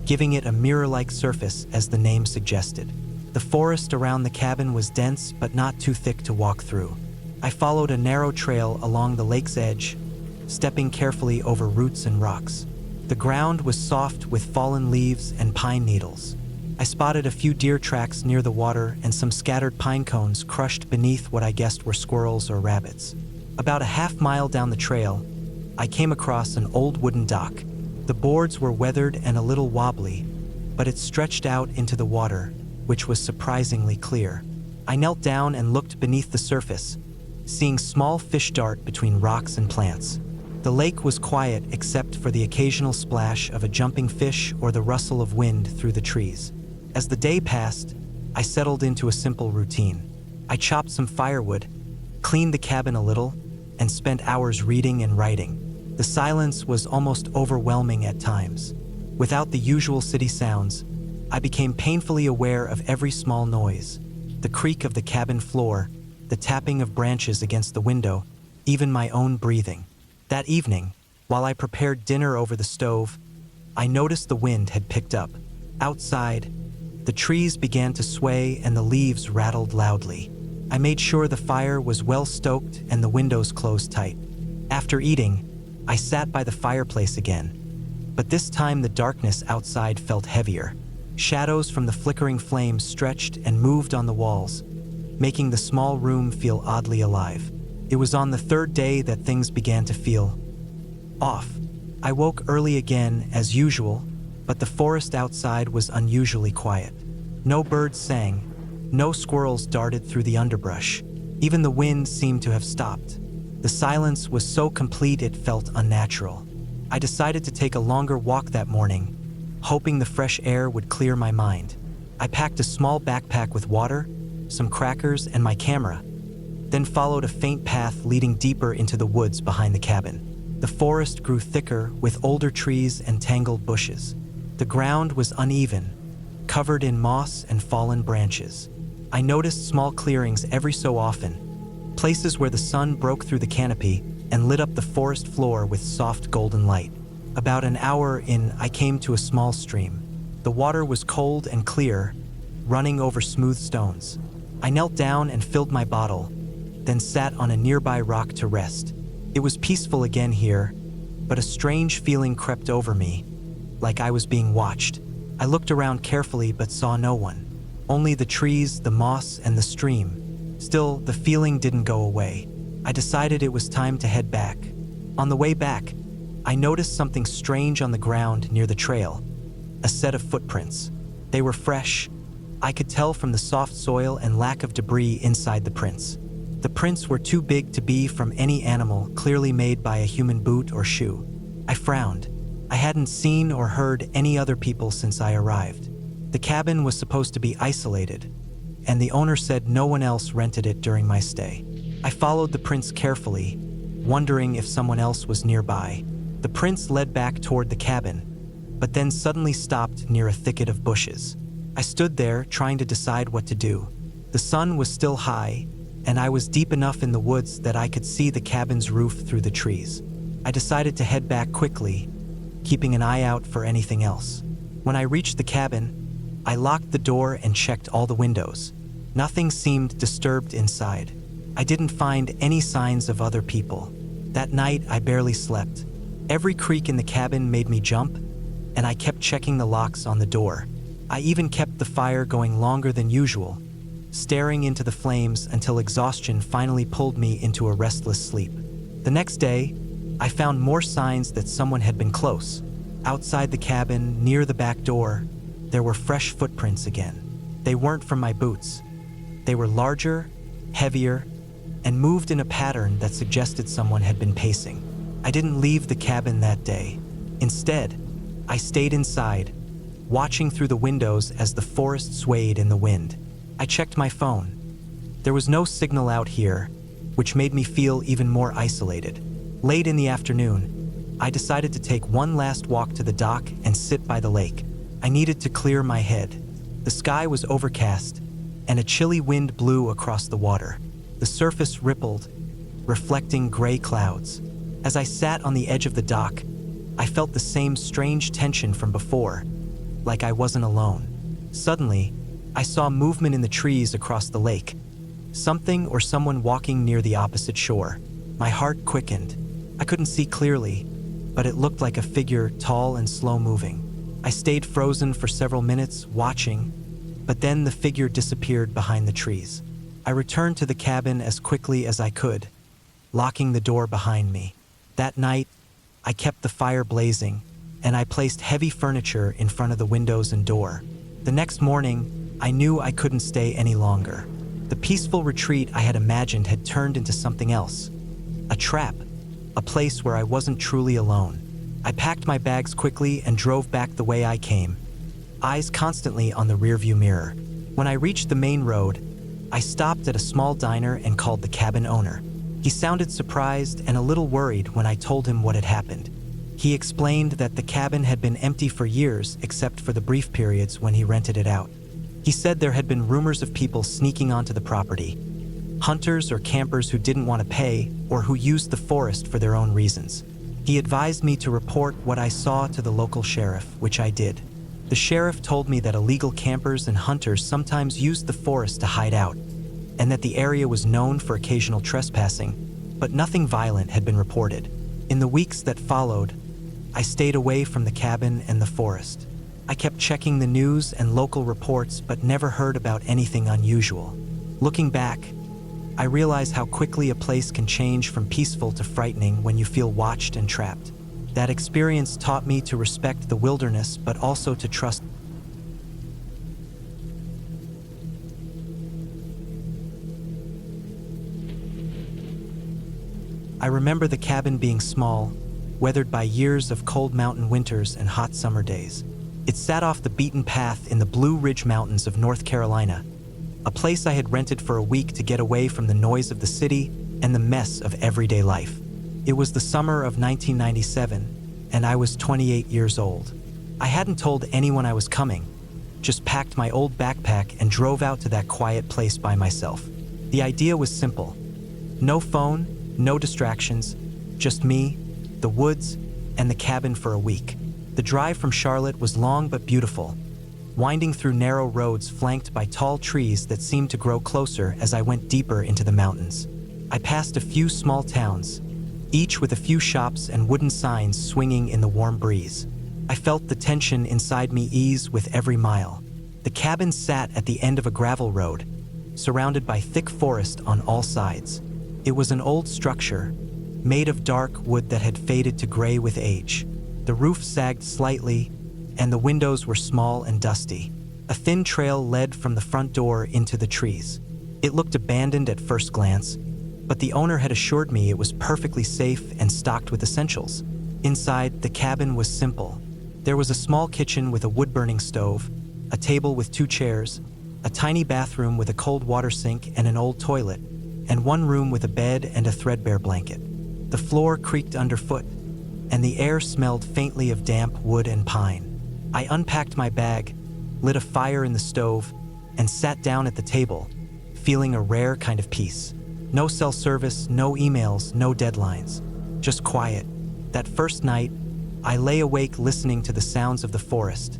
giving it a mirror-like surface as the name suggested. The forest around the cabin was dense but not too thick to walk through. I followed a narrow trail along the lake's edge, stepping carefully over roots and rocks. The ground was soft with fallen leaves and pine needles. I spotted a few deer tracks near the water and some scattered pine cones crushed beneath what I guessed were squirrels or rabbits. About a half-mile down the trail, I came across an old wooden dock. The boards were weathered and a little wobbly, but it stretched out into the water, which was surprisingly clear. I knelt down and looked beneath the surface, seeing small fish dart between rocks and plants. The lake was quiet except for the occasional splash of a jumping fish or the rustle of wind through the trees. As the day passed, I settled into a simple routine. I chopped some firewood, cleaned the cabin a little, and spent hours reading and writing. The silence was almost overwhelming at times. Without the usual city sounds, I became painfully aware of every small noise: the creak of the cabin floor, the tapping of branches against the window, even my own breathing. That evening, while I prepared dinner over the stove, I noticed the wind had picked up. Outside, the trees began to sway and the leaves rattled loudly. I made sure the fire was well stoked and the windows closed tight. After eating, I sat by the fireplace again, but this time the darkness outside felt heavier. Shadows from the flickering flames stretched and moved on the walls, making the small room feel oddly alive. It was on the third day that things began to feel off. I woke early again as usual, but the forest outside was unusually quiet. No birds sang, no squirrels darted through the underbrush. Even the wind seemed to have stopped. The silence was so complete it felt unnatural. I decided to take a longer walk that morning, hoping the fresh air would clear my mind. I packed a small backpack with water, some crackers, and my camera, then followed a faint path leading deeper into the woods behind the cabin. The forest grew thicker with older trees and tangled bushes. The ground was uneven, covered in moss and fallen branches. I noticed small clearings every so often, places where the sun broke through the canopy and lit up the forest floor with soft golden light. About an hour in, I came to a small stream. The water was cold and clear, running over smooth stones. I knelt down and filled my bottle, then sat on a nearby rock to rest. It was peaceful again here, but a strange feeling crept over me, like I was being watched. I looked around carefully but saw no one. Only the trees, the moss, and the stream. Still, the feeling didn't go away. I decided it was time to head back. On the way back, I noticed something strange on the ground near the trail. A set of footprints. They were fresh. I could tell from the soft soil and lack of debris inside the prints. The prints were too big to be from any animal, clearly made by a human boot or shoe. I frowned. I hadn't seen or heard any other people since I arrived. The cabin was supposed to be isolated, and the owner said no one else rented it during my stay. I followed the prints carefully, wondering if someone else was nearby. The prints led back toward the cabin, but then suddenly stopped near a thicket of bushes. I stood there trying to decide what to do. The sun was still high, and I was deep enough in the woods that I could see the cabin's roof through the trees. I decided to head back quickly, keeping an eye out for anything else. When I reached the cabin, I locked the door and checked all the windows. Nothing seemed disturbed inside. I didn't find any signs of other people. That night, I barely slept. Every creak in the cabin made me jump, and I kept checking the locks on the door. I even kept the fire going longer than usual, staring into the flames until exhaustion finally pulled me into a restless sleep. The next day, I found more signs that someone had been close. Outside the cabin, near the back door, there were fresh footprints again. They weren't from my boots. They were larger, heavier, and moved in a pattern that suggested someone had been pacing. I didn't leave the cabin that day. Instead, I stayed inside, watching through the windows as the forest swayed in the wind. I checked my phone. There was no signal out here, which made me feel even more isolated. Late in the afternoon, I decided to take one last walk to the dock and sit by the lake. I needed to clear my head. The sky was overcast, and a chilly wind blew across the water. The surface rippled, reflecting gray clouds. As I sat on the edge of the dock, I felt the same strange tension from before, like I wasn't alone. Suddenly, I saw movement in the trees across the lake. Something or someone walking near the opposite shore. My heart quickened. I couldn't see clearly, but it looked like a figure, tall and slow-moving. I stayed frozen for several minutes, watching, but then the figure disappeared behind the trees. I returned to the cabin as quickly as I could, locking the door behind me. That night, I kept the fire blazing, and I placed heavy furniture in front of the windows and door. The next morning, I knew I couldn't stay any longer. The peaceful retreat I had imagined had turned into something else. A trap, a place where I wasn't truly alone. I packed my bags quickly and drove back the way I came, eyes constantly on the rearview mirror. When I reached the main road, I stopped at a small diner and called the cabin owner. He sounded surprised and a little worried when I told him what had happened. He explained that the cabin had been empty for years except for the brief periods when he rented it out. He said there had been rumors of people sneaking onto the property, hunters or campers who didn't want to pay or who used the forest for their own reasons. He advised me to report what I saw to the local sheriff, which I did. The sheriff told me that illegal campers and hunters sometimes used the forest to hide out, and that the area was known for occasional trespassing, but nothing violent had been reported. In the weeks that followed, I stayed away from the cabin and the forest. I kept checking the news and local reports, but never heard about anything unusual. Looking back, I realize how quickly a place can change from peaceful to frightening when you feel watched and trapped. That experience taught me to respect the wilderness, but also to trust. I remember the cabin being small, weathered by years of cold mountain winters and hot summer days. It sat off the beaten path in the Blue Ridge Mountains of North Carolina, a place I had rented for a week to get away from the noise of the city and the mess of everyday life. It was the summer of 1997, and I was 28 years old. I hadn't told anyone I was coming, just packed my old backpack and drove out to that quiet place by myself. The idea was simple. No phone, no distractions, just me, the woods, and the cabin for a week. The drive from Charlotte was long but beautiful, winding through narrow roads flanked by tall trees that seemed to grow closer as I went deeper into the mountains. I passed a few small towns, each with a few shops and wooden signs swinging in the warm breeze. I felt the tension inside me ease with every mile. The cabin sat at the end of a gravel road, surrounded by thick forest on all sides. It was an old structure, made of dark wood that had faded to gray with age. The roof sagged slightly, and the windows were small and dusty. A thin trail led from the front door into the trees. It looked abandoned at first glance, but the owner had assured me it was perfectly safe and stocked with essentials. Inside, the cabin was simple. There was a small kitchen with a wood-burning stove, a table with 2 chairs, a tiny bathroom with a cold water sink and an old toilet, and one room with a bed and a threadbare blanket. The floor creaked underfoot, and the air smelled faintly of damp wood and pine. I unpacked my bag, lit a fire in the stove, and sat down at the table, feeling a rare kind of peace. No cell service, no emails, no deadlines, just quiet. That first night, I lay awake listening to the sounds of the forest,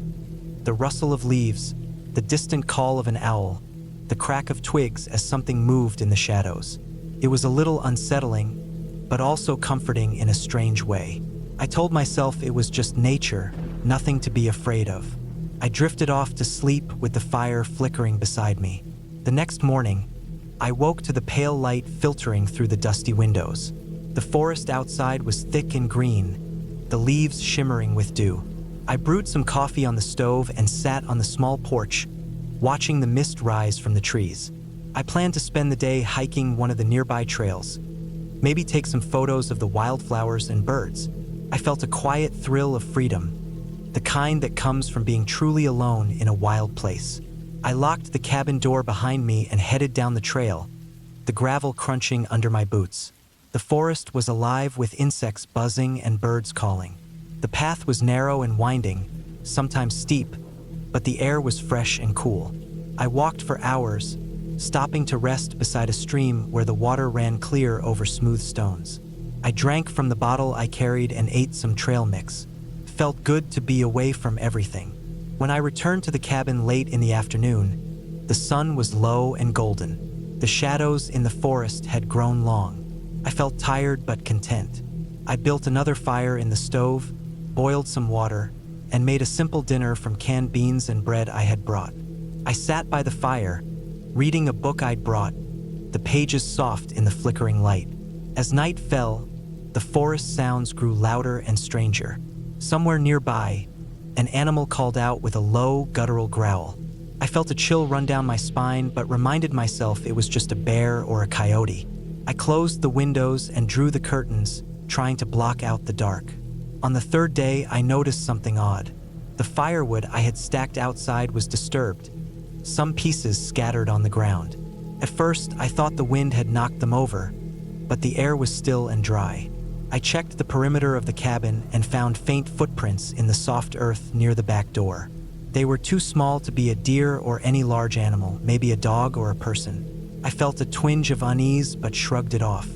the rustle of leaves, the distant call of an owl, the crack of twigs as something moved in the shadows. It was a little unsettling, but also comforting in a strange way. I told myself it was just nature, nothing to be afraid of. I drifted off to sleep with the fire flickering beside me. The next morning, I woke to the pale light filtering through the dusty windows. The forest outside was thick and green, the leaves shimmering with dew. I brewed some coffee on the stove and sat on the small porch, watching the mist rise from the trees. I planned to spend the day hiking one of the nearby trails, maybe take some photos of the wildflowers and birds. I felt a quiet thrill of freedom, the kind that comes from being truly alone in a wild place. I locked the cabin door behind me and headed down the trail, the gravel crunching under my boots. The forest was alive with insects buzzing and birds calling. The path was narrow and winding, sometimes steep, but the air was fresh and cool. I walked for hours, stopping to rest beside a stream where the water ran clear over smooth stones. I drank from the bottle I carried and ate some trail mix. Felt good to be away from everything. When I returned to the cabin late in the afternoon, the sun was low and golden. The shadows in the forest had grown long. I felt tired but content. I built another fire in the stove, boiled some water, and made a simple dinner from canned beans and bread I had brought. I sat by the fire, reading a book I'd brought, the pages soft in the flickering light. As night fell, the forest sounds grew louder and stranger. Somewhere nearby, an animal called out with a low, guttural growl. I felt a chill run down my spine, but reminded myself it was just a bear or a coyote. I closed the windows and drew the curtains, trying to block out the dark. On the third day, I noticed something odd. The firewood I had stacked outside was disturbed, some pieces scattered on the ground. At first, I thought the wind had knocked them over, but the air was still and dry. I checked the perimeter of the cabin and found faint footprints in the soft earth near the back door. They were too small to be a deer or any large animal, maybe a dog or a person. I felt a twinge of unease but shrugged it off.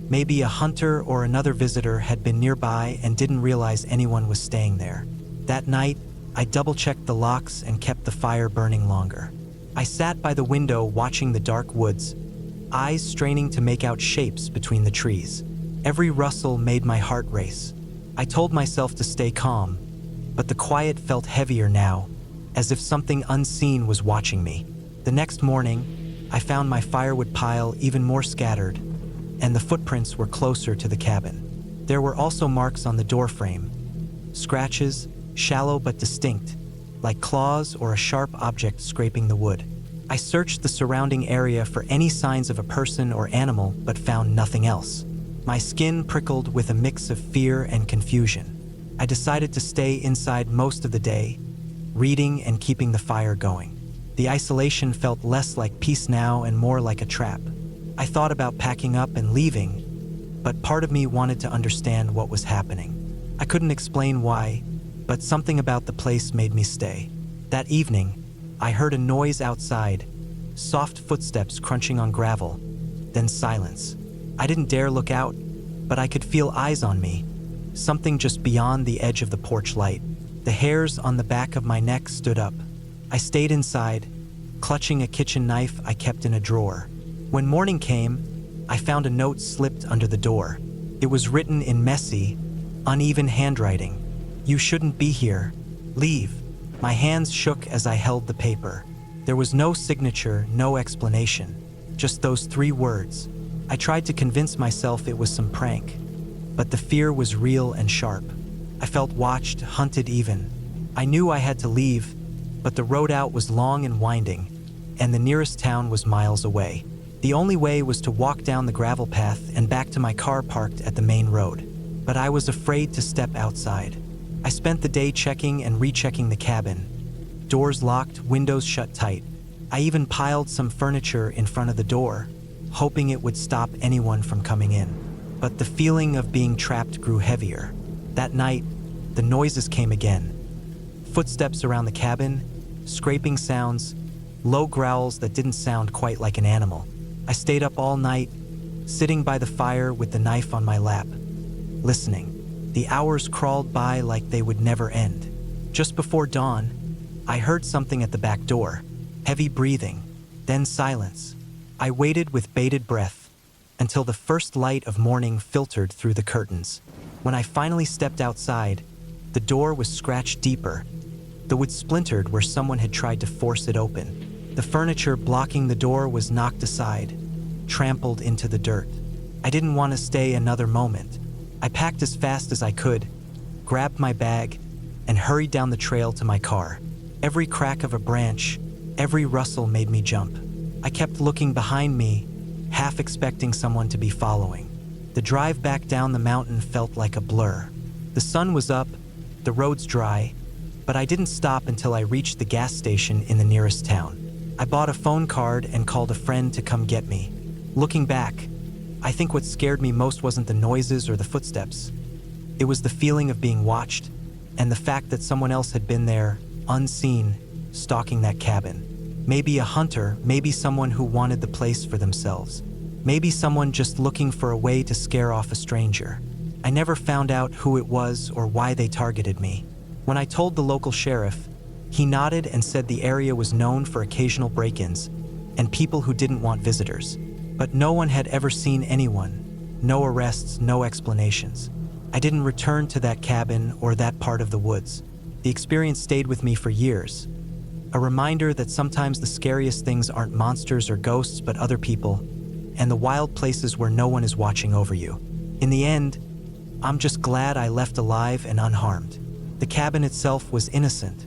Maybe a hunter or another visitor had been nearby and didn't realize anyone was staying there. That night, I double-checked the locks and kept the fire burning longer. I sat by the window watching the dark woods, eyes straining to make out shapes between the trees. Every rustle made my heart race. I told myself to stay calm, but the quiet felt heavier now, as if something unseen was watching me. The next morning, I found my firewood pile even more scattered, and the footprints were closer to the cabin. There were also marks on the doorframe, scratches, shallow but distinct, like claws or a sharp object scraping the wood. I searched the surrounding area for any signs of a person or animal, but found nothing else. My skin prickled with a mix of fear and confusion. I decided to stay inside most of the day, reading and keeping the fire going. The isolation felt less like peace now and more like a trap. I thought about packing up and leaving, but part of me wanted to understand what was happening. I couldn't explain why, but something about the place made me stay. That evening, I heard a noise outside, soft footsteps crunching on gravel, then silence. I didn't dare look out, but I could feel eyes on me, something just beyond the edge of the porch light. The hairs on the back of my neck stood up. I stayed inside, clutching a kitchen knife I kept in a drawer. When morning came, I found a note slipped under the door. It was written in messy, uneven handwriting. "You shouldn't be here. Leave." My hands shook as I held the paper. There was no signature, no explanation, just those 3 words. I tried to convince myself it was some prank, but the fear was real and sharp. I felt watched, hunted even. I knew I had to leave, but the road out was long and winding, and the nearest town was miles away. The only way was to walk down the gravel path and back to my car parked at the main road. But I was afraid to step outside. I spent the day checking and rechecking the cabin. Doors locked, windows shut tight. I even piled some furniture in front of the door, hoping it would stop anyone from coming in. But the feeling of being trapped grew heavier. That night, the noises came again. Footsteps around the cabin, scraping sounds, low growls that didn't sound quite like an animal. I stayed up all night, sitting by the fire with the knife on my lap, listening. The hours crawled by like they would never end. Just before dawn, I heard something at the back door, heavy breathing, then silence. I waited with bated breath until the first light of morning filtered through the curtains. When I finally stepped outside, the door was scratched deeper. The wood splintered where someone had tried to force it open. The furniture blocking the door was knocked aside, trampled into the dirt. I didn't want to stay another moment. I packed as fast as I could, grabbed my bag, and hurried down the trail to my car. Every crack of a branch, every rustle made me jump. I kept looking behind me, half expecting someone to be following. The drive back down the mountain felt like a blur. The sun was up, the roads dry, but I didn't stop until I reached the gas station in the nearest town. I bought a phone card and called a friend to come get me. Looking back, I think what scared me most wasn't the noises or the footsteps. It was the feeling of being watched, and the fact that someone else had been there, unseen, stalking that cabin. Maybe a hunter, maybe someone who wanted the place for themselves. Maybe someone just looking for a way to scare off a stranger. I never found out who it was or why they targeted me. When I told the local sheriff, he nodded and said the area was known for occasional break-ins and people who didn't want visitors. But no one had ever seen anyone. No arrests, no explanations. I didn't return to that cabin or that part of the woods. The experience stayed with me for years. A reminder that sometimes the scariest things aren't monsters or ghosts, but other people, and the wild places where no one is watching over you. In the end, I'm just glad I left alive and unharmed. The cabin itself was innocent,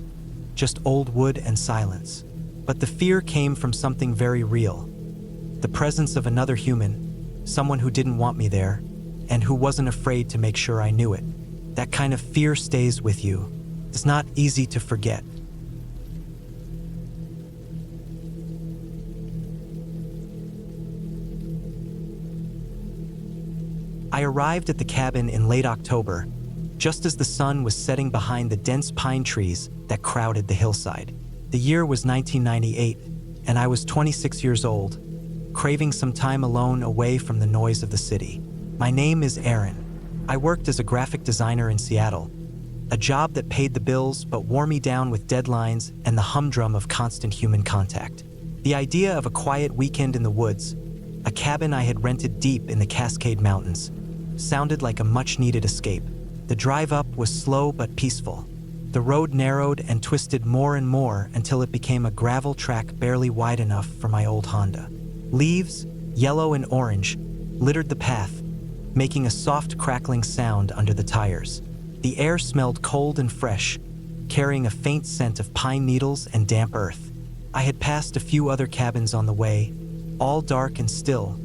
just old wood and silence. But the fear came from something very real. The presence of another human, someone who didn't want me there, and who wasn't afraid to make sure I knew it. That kind of fear stays with you. It's not easy to forget. I arrived at the cabin in late October, just as the sun was setting behind the dense pine trees that crowded the hillside. The year was 1998, and I was 26 years old, craving some time alone away from the noise of the city. My name is Aaron. I worked as a graphic designer in Seattle, a job that paid the bills but wore me down with deadlines and the humdrum of constant human contact. The idea of a quiet weekend in the woods, A cabin I had rented deep in the Cascade Mountains sounded like a much-needed escape. The drive up was slow but peaceful. The road narrowed and twisted more and more until it became a gravel track barely wide enough for my old Honda. Leaves, yellow and orange, littered the path, making a soft crackling sound under the tires. The air smelled cold and fresh, carrying a faint scent of pine needles and damp earth. I had passed a few other cabins on the way, all dark and still,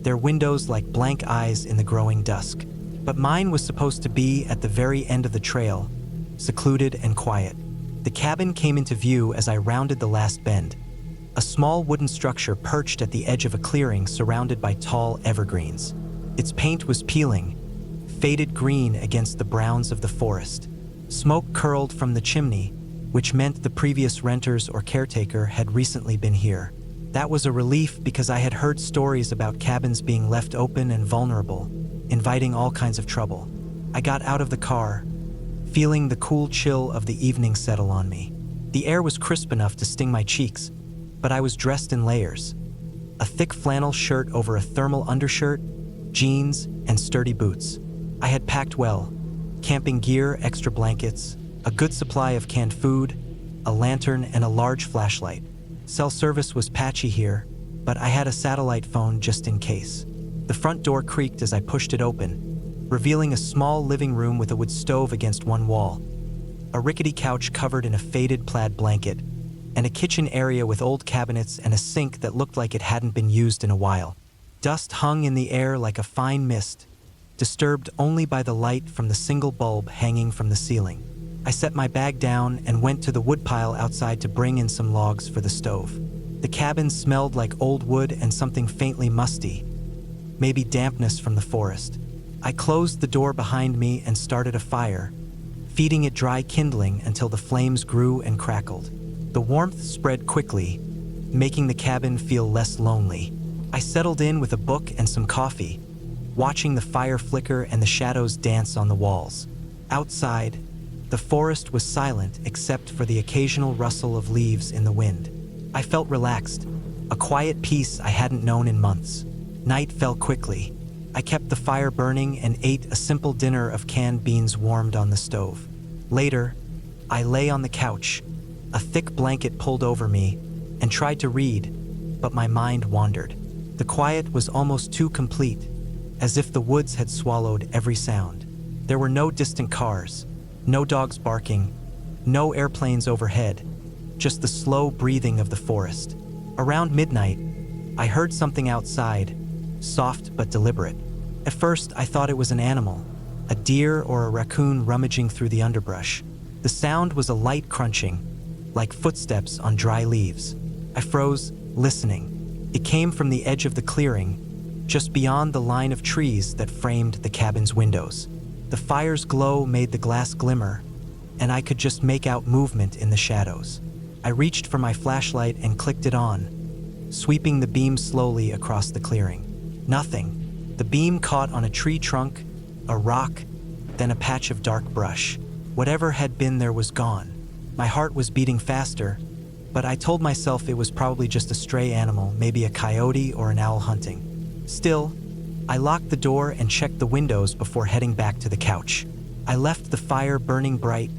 their windows like blank eyes in the growing dusk. But mine was supposed to be at the very end of the trail, secluded and quiet. The cabin came into view as I rounded the last bend. A small wooden structure perched at the edge of a clearing surrounded by tall evergreens. Its paint was peeling, faded green against the browns of the forest. Smoke curled from the chimney, which meant the previous renters or caretaker had recently been here. That was a relief because I had heard stories about cabins being left open and vulnerable, inviting all kinds of trouble. I got out of the car, feeling the cool chill of the evening settle on me. The air was crisp enough to sting my cheeks, but I was dressed in layers. A thick flannel shirt over a thermal undershirt, jeans, and sturdy boots. I had packed well: camping gear, extra blankets, a good supply of canned food, a lantern, and a large flashlight. Cell service was patchy here, but I had a satellite phone just in case. The front door creaked as I pushed it open, revealing a small living room with a wood stove against one wall, a rickety couch covered in a faded plaid blanket, and a kitchen area with old cabinets and a sink that looked like it hadn't been used in a while. Dust hung in the air like a fine mist, disturbed only by the light from the single bulb hanging from the ceiling. I set my bag down and went to the woodpile outside to bring in some logs for the stove. The cabin smelled like old wood and something faintly musty, maybe dampness from the forest. I closed the door behind me and started a fire, feeding it dry kindling until the flames grew and crackled. The warmth spread quickly, making the cabin feel less lonely. I settled in with a book and some coffee, watching the fire flicker and the shadows dance on the walls. Outside, the forest was silent except for the occasional rustle of leaves in the wind. I felt relaxed, a quiet peace I hadn't known in months. Night fell quickly. I kept the fire burning and ate a simple dinner of canned beans warmed on the stove. Later, I lay on the couch, a thick blanket pulled over me, and tried to read, but my mind wandered. The quiet was almost too complete, as if the woods had swallowed every sound. There were no distant cars, no dogs barking, no airplanes overhead, just the slow breathing of the forest. Around midnight, I heard something outside, soft but deliberate. At first, I thought it was an animal, a deer or a raccoon rummaging through the underbrush. The sound was a light crunching, like footsteps on dry leaves. I froze, listening. It came from the edge of the clearing, just beyond the line of trees that framed the cabin's windows. The fire's glow made the glass glimmer, and I could just make out movement in the shadows. I reached for my flashlight and clicked it on, sweeping the beam slowly across the clearing. Nothing. The beam caught on a tree trunk, a rock, then a patch of dark brush. Whatever had been there was gone. My heart was beating faster, but I told myself it was probably just a stray animal, maybe a coyote or an owl hunting. Still, I locked the door and checked the windows before heading back to the couch. I left the fire burning bright,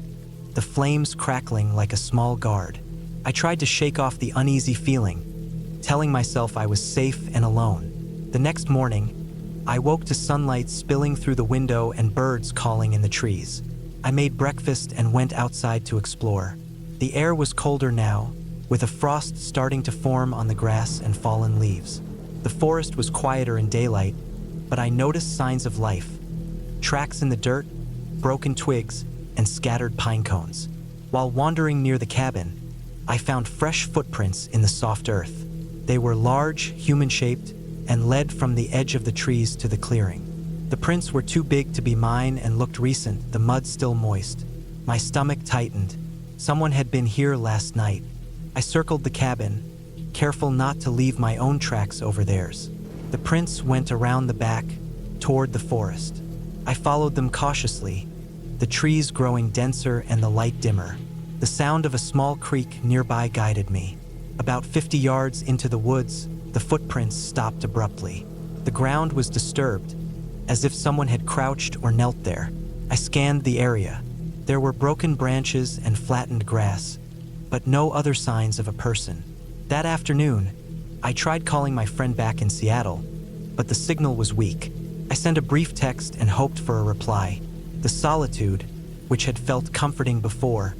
the flames crackling like a small guard. I tried to shake off the uneasy feeling, telling myself I was safe and alone. The next morning, I woke to sunlight spilling through the window and birds calling in the trees. I made breakfast and went outside to explore. The air was colder now, with a frost starting to form on the grass and fallen leaves. The forest was quieter in daylight, but I noticed signs of life. Tracks in the dirt, broken twigs, and scattered pine cones. While wandering near the cabin, I found fresh footprints in the soft earth. They were large, human-shaped, and led from the edge of the trees to the clearing. The prints were too big to be mine and looked recent, the mud still moist. My stomach tightened. Someone had been here last night. I circled the cabin, careful not to leave my own tracks over theirs. The prints went around the back, toward the forest. I followed them cautiously, the trees growing denser and the light dimmer. The sound of a small creek nearby guided me. About 50 yards into the woods, the footprints stopped abruptly. The ground was disturbed, as if someone had crouched or knelt there. I scanned the area. There were broken branches and flattened grass, but no other signs of a person. That afternoon, I tried calling my friend back in Seattle, but the signal was weak. I sent a brief text and hoped for a reply. The solitude, which had felt comforting before,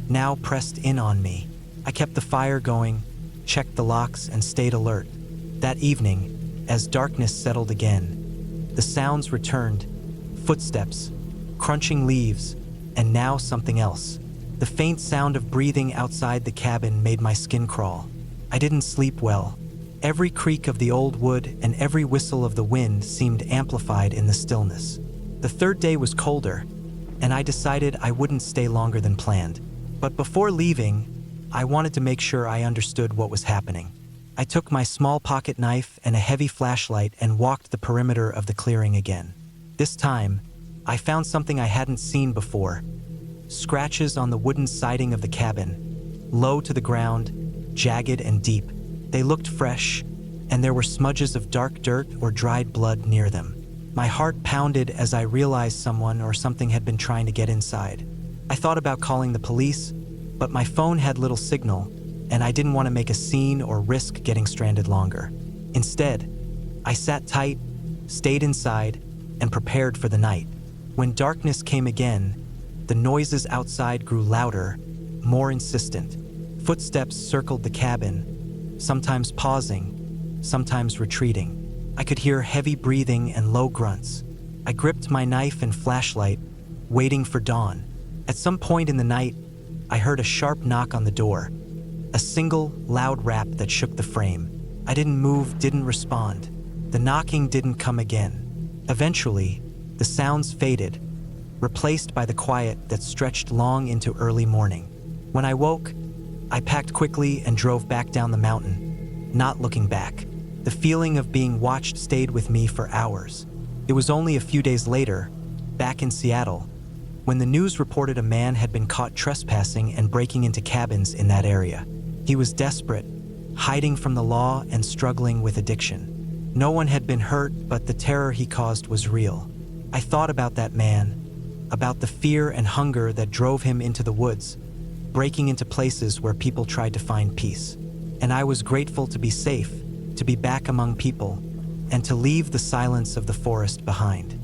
now pressed in on me. I kept the fire going, checked the locks, and stayed alert. That evening, as darkness settled again, the sounds returned: footsteps, crunching leaves, and now something else. The faint sound of breathing outside the cabin made my skin crawl. I didn't sleep well. Every creak of the old wood and every whistle of the wind seemed amplified in the stillness. The third day was colder, and I decided I wouldn't stay longer than planned. But before leaving, I wanted to make sure I understood what was happening. I took my small pocket knife and a heavy flashlight and walked the perimeter of the clearing again. This time, I found something I hadn't seen before: scratches on the wooden siding of the cabin, low to the ground, jagged and deep. They looked fresh, and there were smudges of dark dirt or dried blood near them. My heart pounded as I realized someone or something had been trying to get inside. I thought about calling the police, but my phone had little signal, and I didn't want to make a scene or risk getting stranded longer. Instead, I sat tight, stayed inside, and prepared for the night. When darkness came again, the noises outside grew louder, more insistent. Footsteps circled the cabin, sometimes pausing, sometimes retreating. I could hear heavy breathing and low grunts. I gripped my knife and flashlight, waiting for dawn. At some point in the night, I heard a sharp knock on the door, a single, loud rap that shook the frame. I didn't move, didn't respond. The knocking didn't come again. Eventually, the sounds faded, replaced by the quiet that stretched long into early morning. When I woke, I packed quickly and drove back down the mountain, not looking back. The feeling of being watched stayed with me for hours. It was only a few days later, back in Seattle, when the news reported a man had been caught trespassing and breaking into cabins in that area. He was desperate, hiding from the law and struggling with addiction. No one had been hurt, but the terror he caused was real. I thought about that man, about the fear and hunger that drove him into the woods, breaking into places where people tried to find peace. And I was grateful to be safe, to be back among people, and to leave the silence of the forest behind.